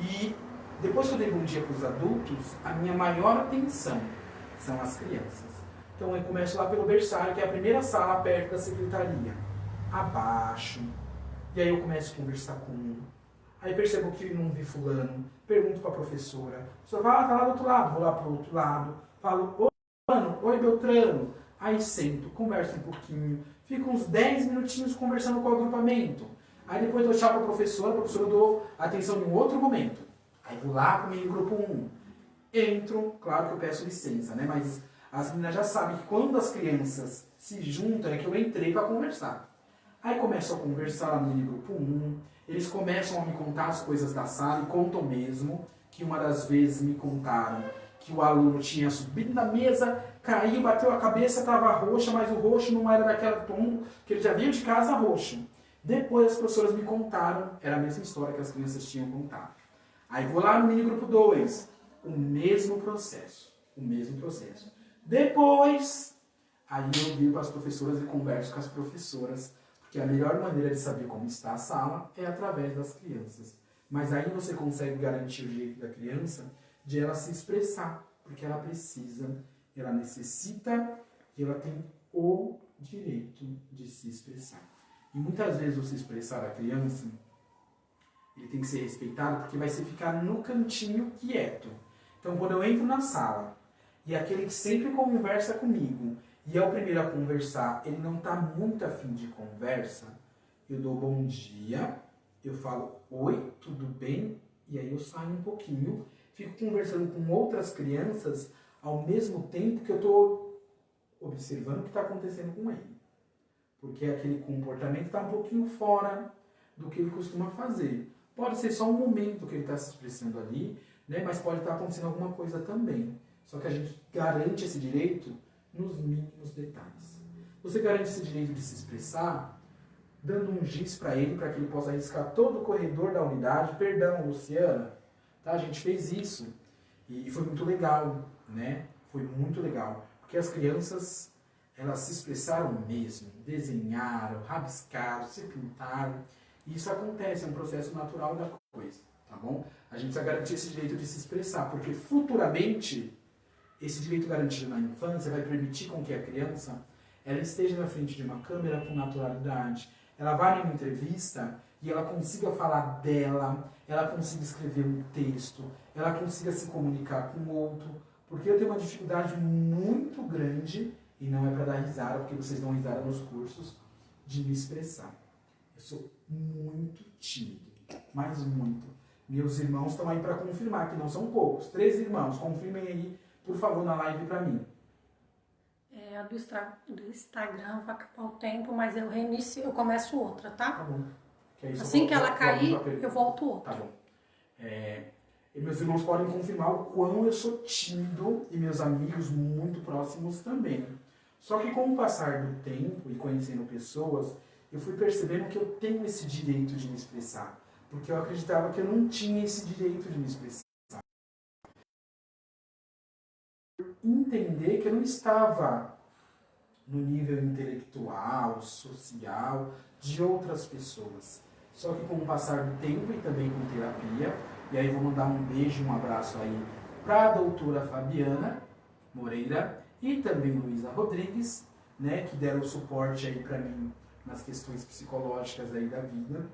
E depois que eu dei bom dia para os adultos, a minha maior atenção são as crianças. Então eu começo lá pelo berçário, que é a primeira sala perto da secretaria. Abaixo. E aí eu começo a conversar com um. Aí percebo que não vi fulano, pergunto para a professora. A professora fala, tá lá do outro lado, vou lá pro outro lado. Falo, oi fulano, oi Beltrano. Aí sento, converso um pouquinho. Fico uns 10 minutinhos conversando com o agrupamento. Aí depois dou tchau para a professora eu dou atenção em um outro momento. Aí vou lá pro meio grupo 1. Entro, claro que eu peço licença, né? Mas as meninas já sabem que quando as crianças se juntam é que eu entrei para conversar. Aí começo a conversar lá no mini grupo 1, eles começam a me contar as coisas da sala e contam mesmo que uma das vezes me contaram que o aluno tinha subido na mesa, caiu, bateu a cabeça, estava roxa, mas o roxo não era daquela tom que ele já vinha de casa roxo. Depois as professoras me contaram, era a mesma história que as crianças tinham contado. Aí vou lá no mini grupo 2, o mesmo processo. Depois, aí eu viro para as professoras e converso com as professoras, porque a melhor maneira de saber como está a sala é através das crianças. Mas aí você consegue garantir o direito da criança de ela se expressar, porque ela precisa, ela necessita e ela tem o direito de se expressar. E muitas vezes o se expressar da criança, ele tem que ser respeitado porque vai ser ficar no cantinho quieto. Então quando eu entro na sala e aquele que sempre conversa comigo e é o primeiro a conversar, ele não está muito afim de conversa, eu dou bom dia, eu falo oi, tudo bem? E aí eu saio um pouquinho, fico conversando com outras crianças ao mesmo tempo que eu estou observando o que está acontecendo com ele. Porque aquele comportamento está um pouquinho fora do que ele costuma fazer. Pode ser só um momento que ele está se expressando ali, né? Mas pode estar acontecendo alguma coisa também. Só que a gente garante esse direito nos mínimos detalhes. Você garante esse direito de se expressar dando um giz para ele, para que ele possa riscar todo o corredor da unidade. Perdão, Luciana, tá? A gente fez isso e foi muito legal, né? Foi muito legal, porque as crianças, elas se expressaram mesmo, desenharam, rabiscaram, se pintaram, e isso acontece, é um processo natural da coisa, tá bom? A gente precisa garantir esse direito de se expressar, porque futuramente esse direito garantido na infância vai permitir com que a criança ela esteja na frente de uma câmera com naturalidade, ela vá em uma entrevista e ela consiga falar dela, ela consiga escrever um texto, ela consiga se comunicar com o outro, Porque eu tenho uma dificuldade muito grande, e não é para dar risada, porque vocês dão risada nos cursos, de me expressar. Eu sou muito tímido, mas muito. Meus irmãos estão aí para confirmar, que não são poucos. 3 irmãos, confirmem aí, por favor, na live para mim. Do Instagram vai acabar o tempo, mas eu reinicio, eu começo outra, tá? Tá bom. Assim que ela cair, eu volto outra. Tá bom. E meus irmãos podem confirmar o quão eu sou tímido e meus amigos muito próximos também. Só que com o passar do tempo e conhecendo pessoas, eu fui percebendo que eu tenho esse direito de me expressar. Porque eu acreditava que eu não tinha esse direito de me expressar. Entender que eu não estava no nível intelectual, social, de outras pessoas. Só que com o passar do tempo e também com terapia, e aí vou mandar um beijo, um abraço aí para a doutora Fabiana Moreira e também Luísa Rodrigues, né, que deram suporte aí para mim nas questões psicológicas aí da vida.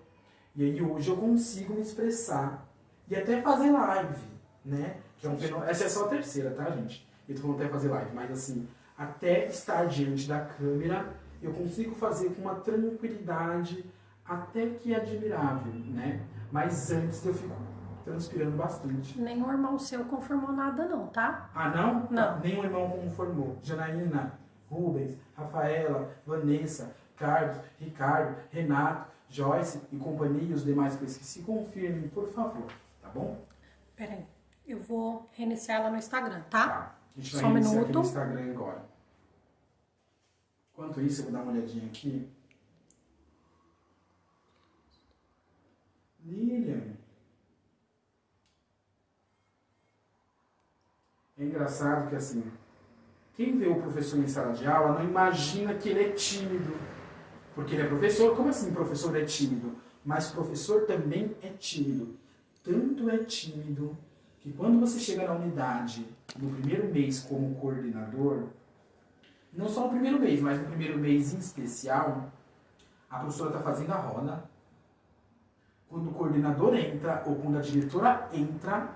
E aí hoje eu consigo me expressar e até fazer live, né, que é um fenômeno. Essa é só a terceira, tá, gente? Eu tô falando até fazer live, mas assim, até estar diante da câmera, eu consigo fazer com uma tranquilidade até que admirável, né? Mas antes eu fico transpirando bastante. Nenhum irmão seu confirmou nada não, tá? Ah, não? Não. Nenhum irmão conformou. Janaína, Rubens, Rafaela, Vanessa, Carlos, Ricardo, Renato, Joyce e companhia e os demais que eu esqueci, confirmem, por favor, tá bom? Peraí, eu vou reiniciar ela no Instagram, tá? Tá. A gente vai Só um iniciar aqui minuto. no Instagram agora. Enquanto isso, eu vou dar uma olhadinha aqui. Lilian. É engraçado que, assim, quem vê o professor em sala de aula não imagina que ele é tímido. Porque ele é professor. Como assim professor é tímido? Mas professor também é tímido. Tanto é tímido que quando você chega na unidade, no primeiro mês como coordenador, não só no primeiro mês, mas no primeiro mês em especial, a professora está fazendo a roda. Quando o coordenador entra, ou quando a diretora entra,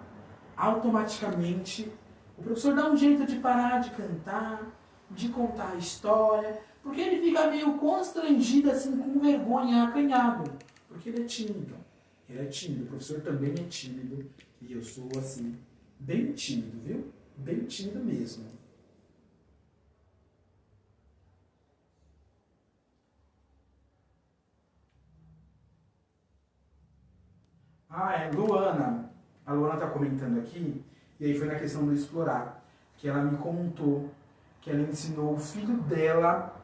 automaticamente o professor dá um jeito de parar de cantar, de contar a história, porque ele fica meio constrangido, assim, com vergonha, acanhado, porque ele é tímido. Ele é tímido, o professor também é tímido, e eu sou, assim, bem tímido, viu? Bem tímido mesmo. Luana. A Luana está comentando aqui, e aí foi na questão do explorar, que ela me contou que ela ensinou o filho dela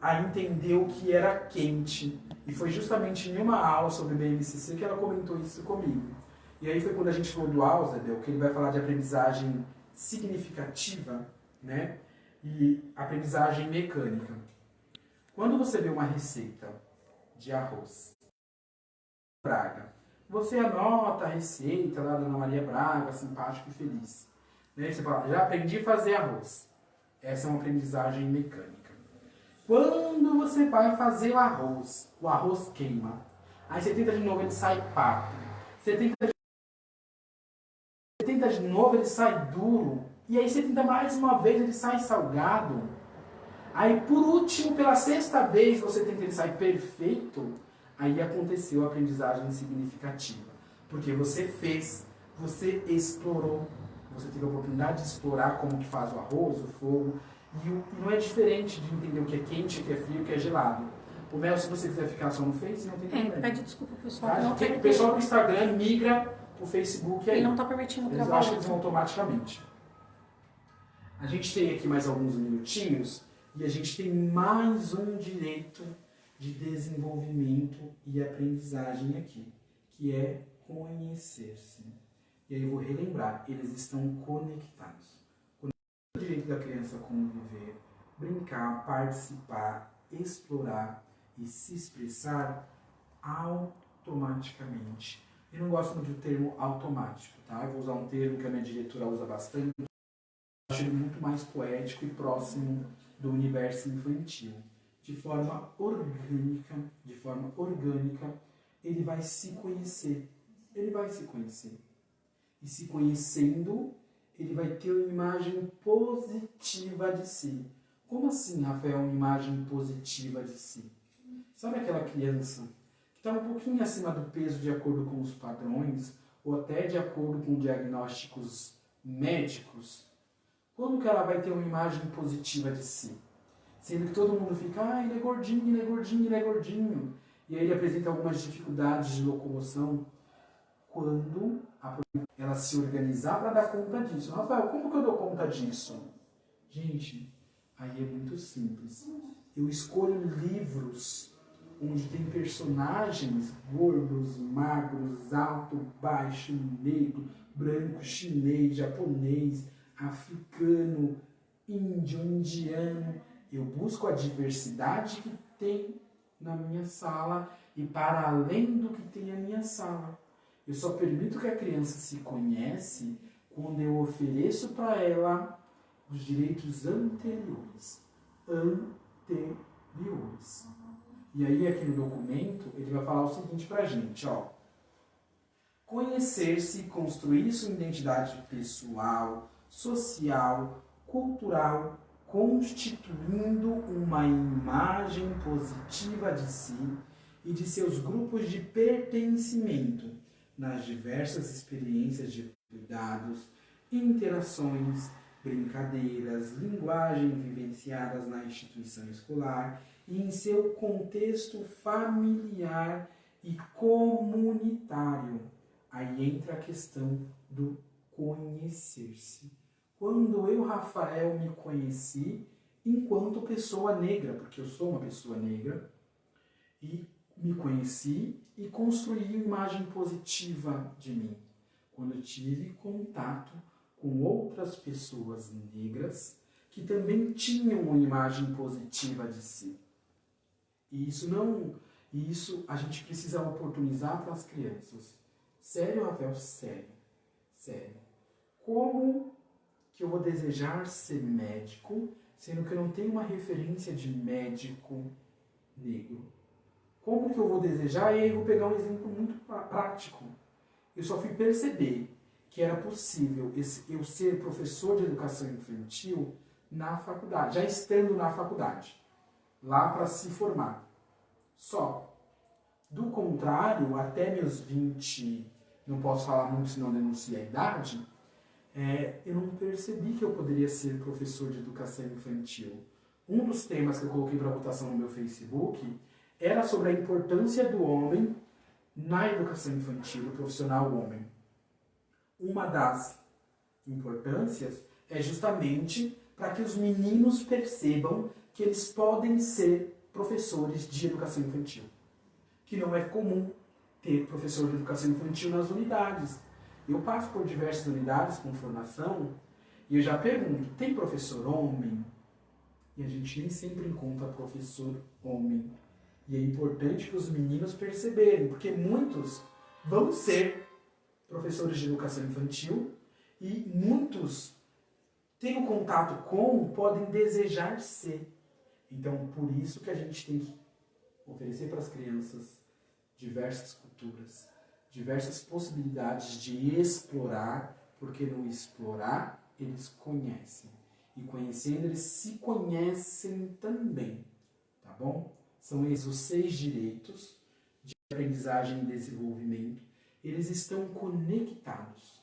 a entender o que era quente. E foi justamente em uma aula sobre BNCC que ela comentou isso comigo. E aí foi quando a gente falou do Ausubel, que ele vai falar de aprendizagem significativa, né? E aprendizagem mecânica. Quando você vê uma receita de arroz, Braga, você anota a receita lá da Ana Maria Braga, simpático e feliz. Né? Você fala, já aprendi a fazer arroz. Essa é uma aprendizagem mecânica. Quando você vai fazer o arroz queima. Aí você tenta de novo, ele sai papo. Você tenta de novo, ele sai duro. E aí você tenta mais uma vez, ele sai salgado. Aí por último, pela 6ª vez, você tenta, ele sai perfeito. Aí aconteceu a aprendizagem significativa. Porque você fez, você explorou, você teve a oportunidade de explorar como que faz o arroz, o fogo. E não é diferente de entender o que é quente, o que é frio, o que é gelado. O Mel, se você quiser ficar só no Face, não tem problema. Pede desculpa, pessoal. Tá? Não O pessoal do Instagram migra pro Facebook aí. Ele não está permitindo Eles gravar. acham que eles vão automaticamente. A gente tem aqui mais alguns minutinhos e a gente tem mais um direito de desenvolvimento e aprendizagem aqui, que é conhecer-se. E aí eu vou relembrar, eles estão conectados. O direito da criança conviver, brincar, participar, explorar e se expressar automaticamente. Eu não gosto muito do termo automático, tá? Eu vou usar um termo que a minha diretora usa bastante. Eu acho ele muito mais poético e próximo do universo infantil. De forma orgânica, ele vai se conhecer. Ele vai se conhecer. E se conhecendo, ele vai ter uma imagem positiva de si. Como assim, Rafael, uma imagem positiva de si? Sabe aquela criança que está um pouquinho acima do peso de acordo com os padrões, ou até de acordo com diagnósticos médicos? Quando que ela vai ter uma imagem positiva de si? Sendo que todo mundo fica, ele é gordinho, ele é gordinho, ele é gordinho. E aí ele apresenta algumas dificuldades de locomoção. Quando ela se organizar para dar conta disso. Rafael, como que eu dou conta disso? Gente, aí é muito simples. Eu escolho livros onde tem personagens gordos, magros, alto, baixo, negro, branco, chinês, japonês, africano, índio, indiano. Eu busco a diversidade que tem na minha sala e para além do que tem na minha sala. Eu só permito que a criança se conhece quando eu ofereço para ela os direitos anteriores. Anteriores. E aí aqui no documento ele vai falar o seguinte para a gente, ó. Conhecer-se e construir sua identidade pessoal, social, cultural, constituindo uma imagem positiva de si e de seus grupos de pertencimento nas diversas experiências de cuidados, interações, brincadeiras, linguagem vivenciadas na instituição escolar e em seu contexto familiar e comunitário. Aí entra a questão do conhecer-se. Quando eu, Rafael, me conheci enquanto pessoa negra, porque eu sou uma pessoa negra, e me conheci e construí uma imagem positiva de mim. Quando eu tive contato com outras pessoas negras que também tinham uma imagem positiva de si. E isso a gente precisa oportunizar para as crianças. Sério, Rafael? Sério. Sério. Como que eu vou desejar ser médico, sendo que eu não tenho uma referência de médico negro? Como que eu vou desejar? E aí eu vou pegar um exemplo muito prático. Eu só fui perceber que era possível eu ser professor de educação infantil na faculdade, já estando na faculdade, lá para se formar. Só. Do contrário, até meus 20, não posso falar muito senão denuncia a idade, eu não percebi que eu poderia ser professor de educação infantil. Um dos temas que eu coloquei para votação no meu Facebook era sobre a importância do homem na educação infantil, do profissional homem. Uma das importâncias é justamente para que os meninos percebam que eles podem ser professores de educação infantil. Que não é comum ter professor de educação infantil nas unidades. Eu passo por diversas unidades com formação e eu já pergunto, tem professor homem? E a gente nem sempre encontra professor homem. E é importante que os meninos perceberem, porque muitos vão ser professores de educação infantil e muitos têm o contato com, podem desejar ser. Então, por isso que a gente tem que oferecer para as crianças diversas culturas, diversas possibilidades de explorar, porque no explorar eles conhecem. E conhecendo, eles se conhecem também. Tá bom? São esses os 6 direitos de aprendizagem e desenvolvimento. Eles estão conectados.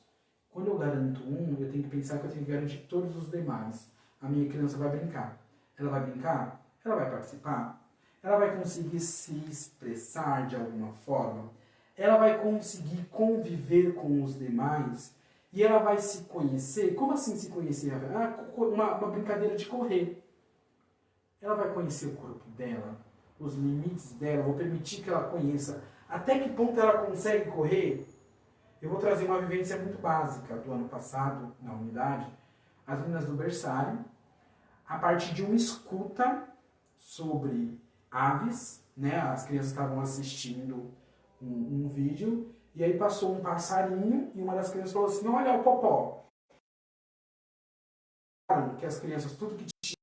Quando eu garanto um, eu tenho que pensar que eu tenho que garantir todos os demais. A minha criança vai brincar. Ela vai brincar? Ela vai participar? Ela vai conseguir se expressar de alguma forma? Ela vai conseguir conviver com os demais? E ela vai se conhecer? Como assim se conhecer? Uma brincadeira de correr. Ela vai conhecer o corpo dela, os limites dela, vou permitir que ela conheça até que ponto ela consegue correr. Eu vou trazer uma vivência muito básica do ano passado, na unidade, as meninas do berçário, a partir de uma escuta sobre aves, né? As crianças estavam assistindo um vídeo, e aí passou um passarinho, e uma das crianças falou assim, olha o popó. Que as crianças, tudo que tinha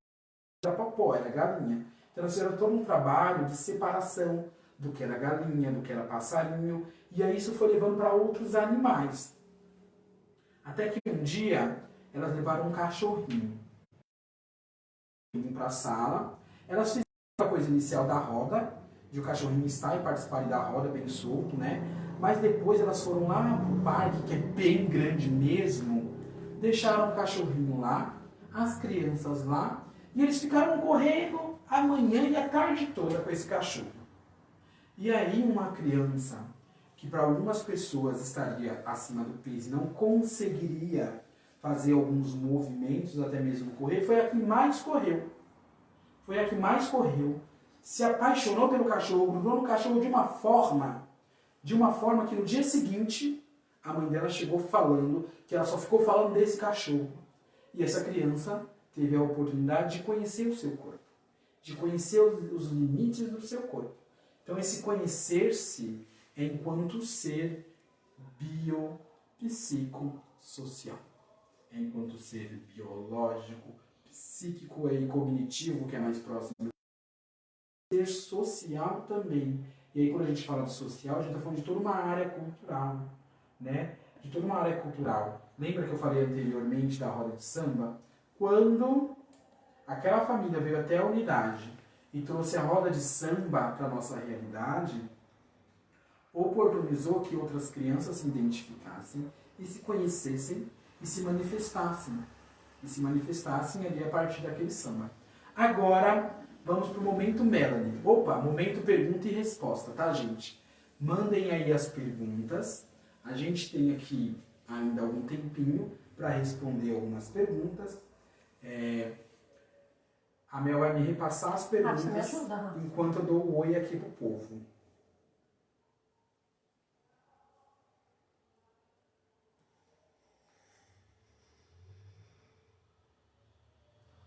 era popó, era galinha. Então elas fizeram todo um trabalho de separação do que era galinha, do que era passarinho, e aí isso foi levando para outros animais. Até que um dia elas levaram um cachorrinho para a sala. Elas fizeram a coisa inicial da roda, de o cachorrinho estar e participar da roda bem solto, né? Mas depois elas foram lá pro parque, que é bem grande mesmo, deixaram o cachorrinho lá, as crianças lá, e eles ficaram correndo a manhã e a tarde toda com esse cachorro. E aí uma criança, que para algumas pessoas estaria acima do peso e não conseguiria fazer alguns movimentos, até mesmo correr, foi a que mais correu. Foi a que mais correu. Se apaixonou pelo cachorro, grudou no cachorro de uma forma que no dia seguinte a mãe dela chegou falando que ela só ficou falando desse cachorro. E essa criança teve a oportunidade de conhecer o seu corpo, de conhecer os limites do seu corpo. Então esse conhecer-se é enquanto ser biopsicossocial. É enquanto ser biológico, psíquico e cognitivo, que é mais próximo. Ser social também. E aí quando a gente fala de social, a gente está falando de toda uma área cultural, né? De toda uma área cultural. Lembra que eu falei anteriormente da roda de samba? Quando aquela família veio até a unidade e trouxe a roda de samba para a nossa realidade, oportunizou que outras crianças se identificassem e se conhecessem e se manifestassem. E se manifestassem ali a partir daquele samba. Agora, vamos para o momento Melanie. Opa, momento pergunta e resposta, tá, gente? Mandem aí as perguntas. A gente tem aqui ainda algum tempinho para responder algumas perguntas. A Mel vai me repassar as perguntas enquanto eu dou o oi aqui pro povo.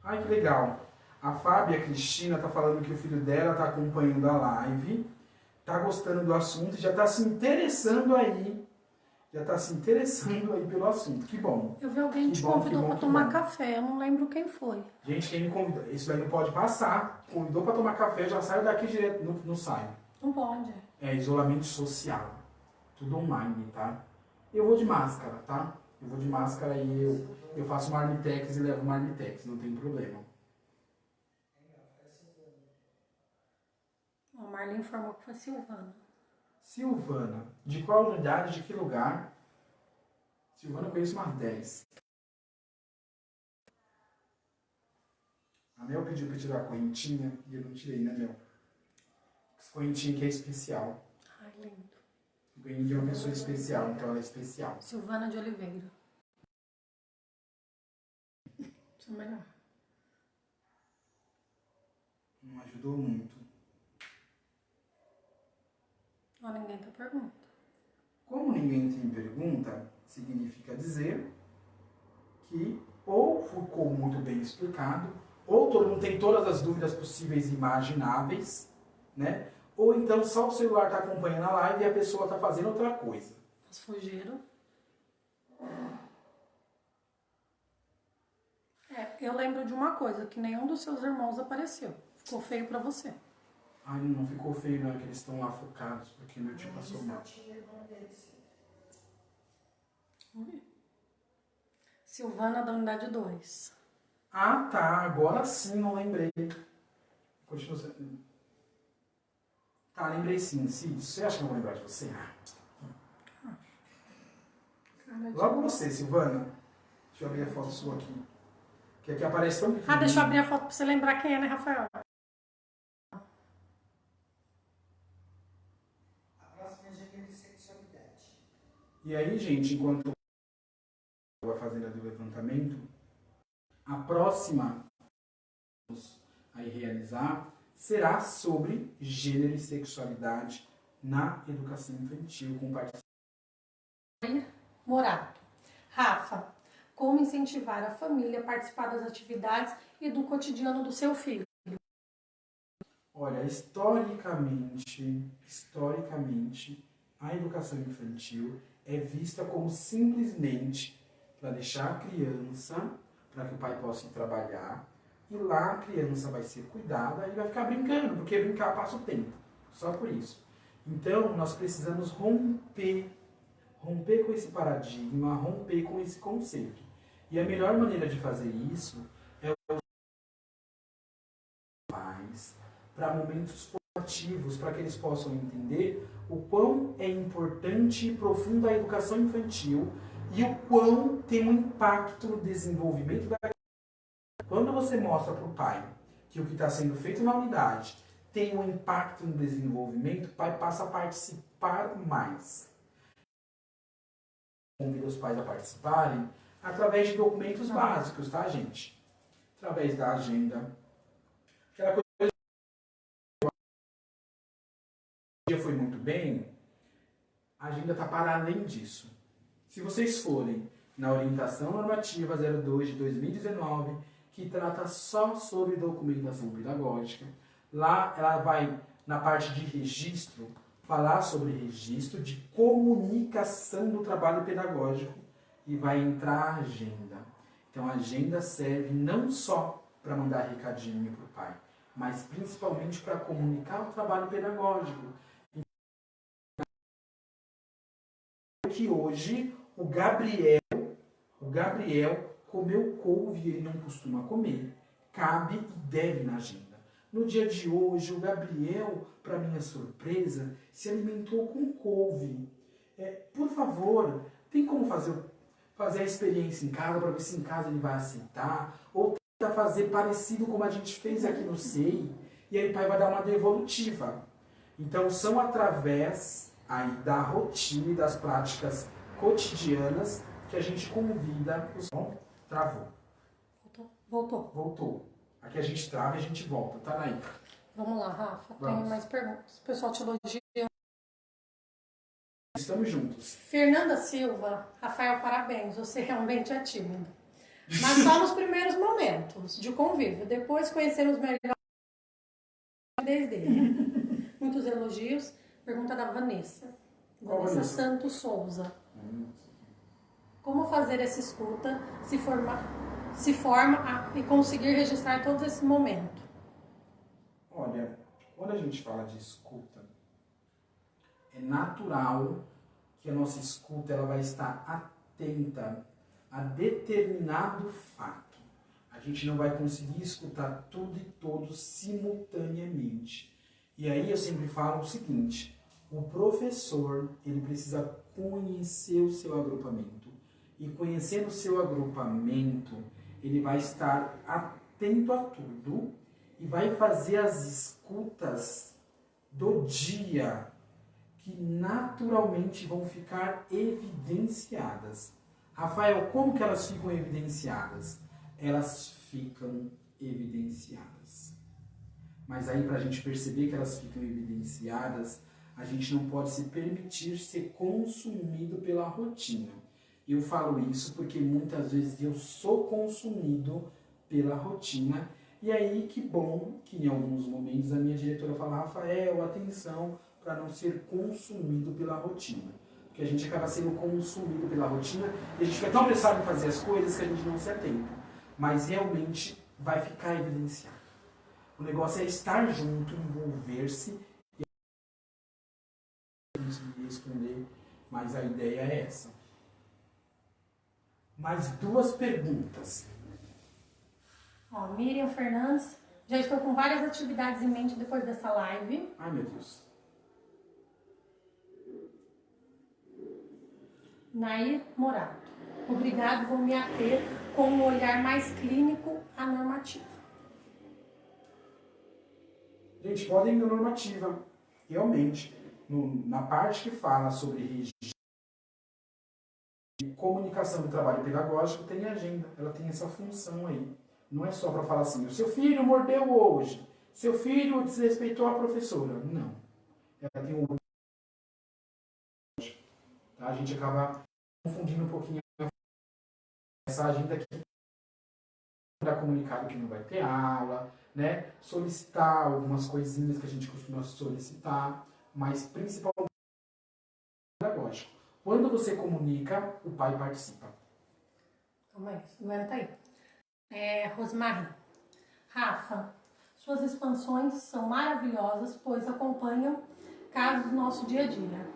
Ai, que legal. A Fábia Cristina tá falando que o filho dela tá acompanhando a live, tá gostando do assunto e já tá se interessando aí. Já tá se interessando aí pelo assunto. Que bom. Eu vi alguém que te convidou para tomar café, eu não lembro quem foi. Gente, quem me convidou, isso aí não pode passar. Convidou para tomar café, já saio daqui direto, não saio. Não pode. É isolamento social. Tudo online, tá? Eu vou de máscara, tá? Eu vou de máscara e eu faço marmitex e levo marmitex, não tem problema. A Marlene informou que foi Silvana. Silvana, de qual unidade, de que lugar? Silvana, eu conheço umas 10. A Mel pediu para tirar a correntinha e eu não tirei, né, Mel? Essa correntinha aqui é especial. Ai, lindo. Eu ganhei de uma pessoa especial, então ela é especial. Silvana de Oliveira. Isso é melhor. Não ajudou muito. Ó, ninguém tem pergunta. Como ninguém tem pergunta, significa dizer que ou ficou muito bem explicado, ou todo mundo tem todas as dúvidas possíveis e imagináveis, né? Ou então só o celular está acompanhando a live e a pessoa está fazendo outra coisa. Elas fugiram. Eu lembro de uma coisa, que nenhum dos seus irmãos apareceu. Ficou feio pra você. Ai, não ficou feio não, é que eles estão lá focados, porque meu tio passou mal. Silvana da unidade 2. Ah, tá, agora sim, não lembrei. Continua sendo... Tá, lembrei sim. Cid, você acha que eu vou lembrar de você? Logo você, Silvana. Deixa eu abrir a foto sua aqui. Que aqui aparece tão pequeno. Deixa eu abrir a foto pra você lembrar quem é, né, Rafael? A próxima é gênero e sexualidade. E aí, gente, enquanto eu vou fazendo o levantamento, a próxima que vamos aí realizar será sobre gênero e sexualidade na educação infantil com participação. Morato. Rafa, como incentivar a família a participar das atividades e do cotidiano do seu filho? Olha, historicamente, a educação infantil é vista como simplesmente para deixar a criança, para que o pai possa ir trabalhar, e lá a criança vai ser cuidada e vai ficar brincando, porque brincar passa o tempo, só por isso. Então, nós precisamos romper com esse paradigma, romper com esse conceito. E a melhor maneira de fazer isso é usar pais para momentos formativos, para que eles possam entender o quão é importante e profunda a educação infantil e o quão tem um impacto no desenvolvimento da criança. Quando você mostra para o pai que o que está sendo feito na unidade tem um impacto no desenvolvimento, o pai passa a participar mais. Convido os pais a participarem através de documentos básicos, tá, gente? Através da agenda. Aquela coisa que o dia foi muito bem, a agenda está para além disso. Se vocês forem na orientação normativa 02 de 2019, que trata só sobre documentação pedagógica, lá ela vai, na parte de registro, falar sobre registro de comunicação do trabalho pedagógico e vai entrar a agenda. Então a agenda serve não só para mandar recadinho para o pai, mas principalmente para comunicar o trabalho pedagógico. Que hoje o Gabriel comeu couve e ele não costuma comer. Cabe e deve na agenda. No dia de hoje, o Gabriel, para minha surpresa, se alimentou com couve. Por favor, tem como fazer a experiência em casa, para ver se em casa ele vai aceitar? Ou tenta fazer parecido como a gente fez aqui no SEI, e aí o pai vai dar uma devolutiva. Então, são através aí da rotina e das práticas cotidianas que a gente convida os... Travou. Voltou. Aqui a gente trava e a gente volta, tá, Naí? Vamos lá, Rafa. Vamos. Tem mais perguntas. O pessoal te elogia. Estamos juntos. Fernanda Silva. Rafael, parabéns. Você realmente é tímido. Mas só nos primeiros momentos de convívio. Depois conhecemos melhor desde ele. Muitos elogios. Pergunta da Vanessa. Vanessa Santos Souza. Como fazer essa escuta se forma e conseguir registrar todos esses momentos? Olha, quando a gente fala de escuta, é natural que a nossa escuta ela vai estar atenta a determinado fato. A gente não vai conseguir escutar tudo e todos simultaneamente. E aí eu sempre falo o seguinte, o professor ele precisa conhecer o seu agrupamento. E conhecendo o seu agrupamento, ele vai estar atento a tudo e vai fazer as escutas do dia que naturalmente vão ficar evidenciadas. Rafael, como que elas ficam evidenciadas? Elas ficam evidenciadas. Mas aí, para a gente perceber que elas ficam evidenciadas, a gente não pode se permitir ser consumido pela rotina. Eu falo isso porque muitas vezes eu sou consumido pela rotina. E aí, que bom que em alguns momentos a minha diretora fala, Rafael, atenção para não ser consumido pela rotina. Porque a gente acaba sendo consumido pela rotina e a gente fica tão apressado em fazer as coisas que a gente não se atenta. Mas realmente vai ficar evidenciado. O negócio é estar junto, envolver-se e responder, mas a ideia é essa. Mais duas perguntas. Miriam Fernandes, já estou com várias atividades em mente depois dessa live. Ai, meu Deus. Nair Morato. Obrigado, vou me ater com um olhar mais clínico à normativa. Gente, podem ir na normativa. Realmente, na parte que fala sobre registro de comunicação do trabalho pedagógico, tem agenda. Ela tem essa função aí. Não é só para falar assim, o seu filho mordeu hoje, seu filho desrespeitou a professora. Não. Ela tem um... Tá? A gente acaba confundindo um pouquinho essa agenda aqui. Para comunicado que não vai ter aula, né? Solicitar algumas coisinhas que a gente costuma solicitar, mas principalmente pedagógico. Quando você comunica, o pai participa. Calma aí, agora tá aí. Rosmari. Rafa, suas expansões são maravilhosas, pois acompanham casos do nosso dia a dia.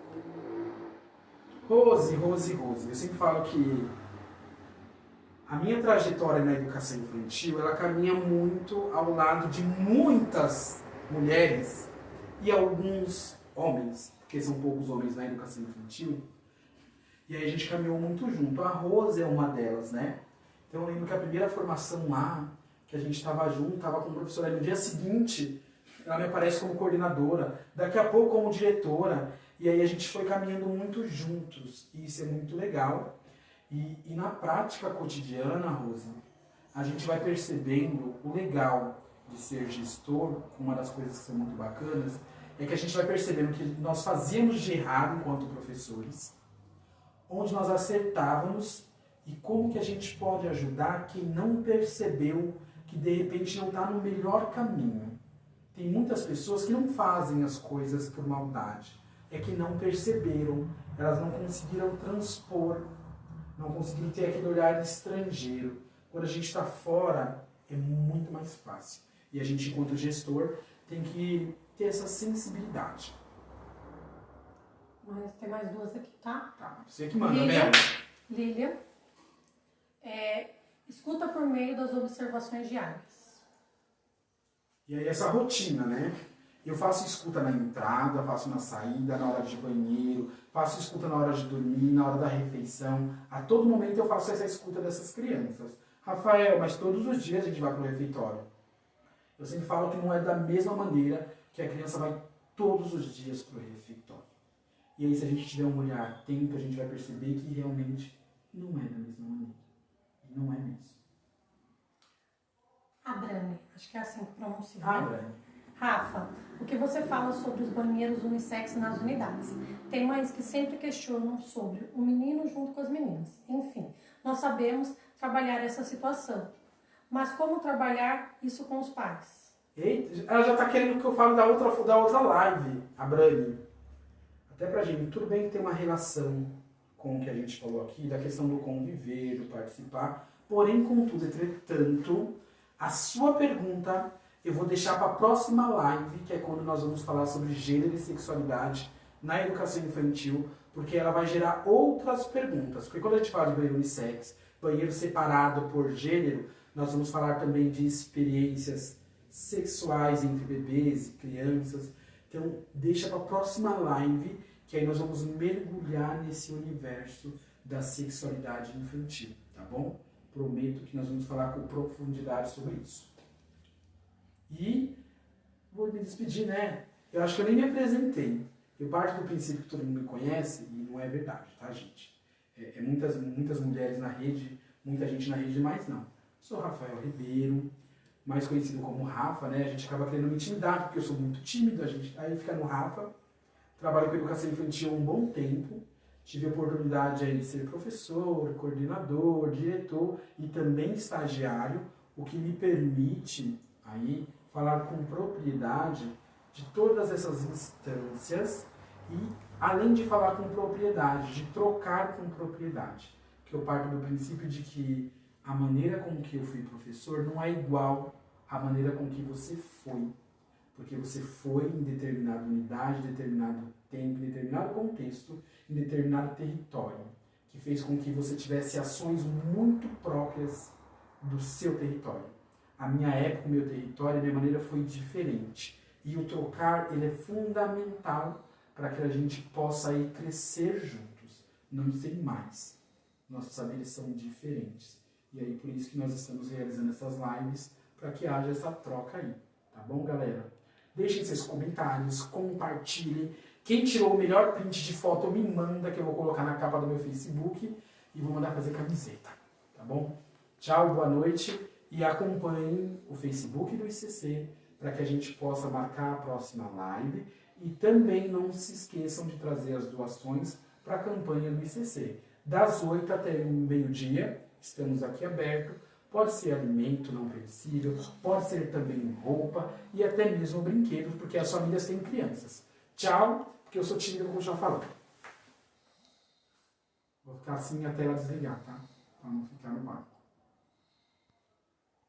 Rose. Eu sempre falo que A minha trajetória na educação infantil, ela caminha muito ao lado de muitas mulheres e alguns homens, porque são poucos homens na educação infantil, e aí a gente caminhou muito junto. A Rose é uma delas, né? Então eu lembro que a primeira formação lá, que a gente estava junto, estava com a professora, no dia seguinte, ela me aparece como coordenadora, daqui a pouco como diretora, e aí a gente foi caminhando muito juntos, e isso é muito legal. E na prática cotidiana, Rose, a gente vai percebendo o legal de ser gestor, uma das coisas que são muito bacanas, é que a gente vai percebendo que nós fazíamos de errado enquanto professores, onde nós acertávamos e como que a gente pode ajudar quem não percebeu que de repente não está no melhor caminho. Tem muitas pessoas que não fazem as coisas por maldade, é que não perceberam, elas não conseguiram transpor, não conseguiram ter aquele olhar estrangeiro. Quando a gente está fora, é muito mais fácil. E a gente, enquanto gestor, tem que ter essa sensibilidade. Mas tem mais duas aqui, tá? Tá, você que manda, Mel. Lilian. Escuta por meio das observações diárias. E aí essa rotina, né? Eu faço escuta na entrada, faço na saída, na hora de banheiro, faço escuta na hora de dormir, na hora da refeição. A todo momento eu faço essa escuta dessas crianças. Rafael, mas todos os dias a gente vai para o refeitório. Eu sempre falo que não é da mesma maneira que a criança vai todos os dias para o refeitório. E aí, se a gente tiver um olhar atento, a gente vai perceber que realmente não é da mesma maneira. Não é mesmo. Abrane, acho que é assim que pronuncia. Abrane. Rafa, o que você fala sobre os banheiros unissex nas unidades? Tem mães que sempre questionam sobre o menino junto com as meninas. Enfim, nós sabemos trabalhar essa situação. Mas como trabalhar isso com os pais? Eita, ela já está querendo que eu fale da outra live, a Brani. Até pra gente, tudo bem que tem uma relação com o que a gente falou aqui, da questão do conviver, do participar. Porém, contudo, entretanto, a sua pergunta eu vou deixar para a próxima live, que é quando nós vamos falar sobre gênero e sexualidade na educação infantil, porque ela vai gerar outras perguntas. Porque quando a gente fala de banheiro unissex, banheiro separado por gênero, nós vamos falar também de experiências sexuais entre bebês e crianças. Então, deixa para a próxima live, que aí nós vamos mergulhar nesse universo da sexualidade infantil, tá bom? Prometo que nós vamos falar com profundidade sobre isso. E vou me despedir, né? Eu acho que eu nem me apresentei. Eu parto do princípio que todo mundo me conhece e não é verdade, tá, gente? Muitas mulheres na rede, muita gente na rede, mas não. Sou Rafael Ribeiro, mais conhecido como Rafa, né? A gente acaba querendo me intimidar, porque eu sou muito tímido, aí fica no Rafa. Trabalho com educação infantil há um bom tempo. Tive a oportunidade aí de ser professor, coordenador, diretor e também estagiário, o que me permite aí falar com propriedade de todas essas instâncias e, além de falar com propriedade, de trocar com propriedade. Que eu parto do princípio de que a maneira com que eu fui professor não é igual à maneira com que você foi. Porque você foi em determinada unidade, em determinado tempo, em determinado contexto, em determinado território, que fez com que você tivesse ações muito próprias do seu território. A minha época, o meu território, a minha maneira foi diferente. E o trocar, ele é fundamental para que a gente possa aí crescer juntos, não ser mais. Nossos saberes são diferentes. E aí, por isso que nós estamos realizando essas lives, para que haja essa troca aí. Tá bom, galera? Deixem seus comentários, compartilhem. Quem tirou o melhor print de foto me manda, que eu vou colocar na capa do meu Facebook e vou mandar fazer camiseta. Tá bom? Tchau, boa noite e acompanhem o Facebook do ICC para que a gente possa marcar a próxima live e também não se esqueçam de trazer as doações para a campanha do ICC. Das 8 até o meio-dia, estamos aqui abertos. Pode ser alimento não perecível, pode ser também roupa e até mesmo brinquedos, porque as famílias têm crianças. Tchau, porque eu sou tímido, como já falou. Vou ficar assim até ela desligar, tá? Para não ficar no vácuo.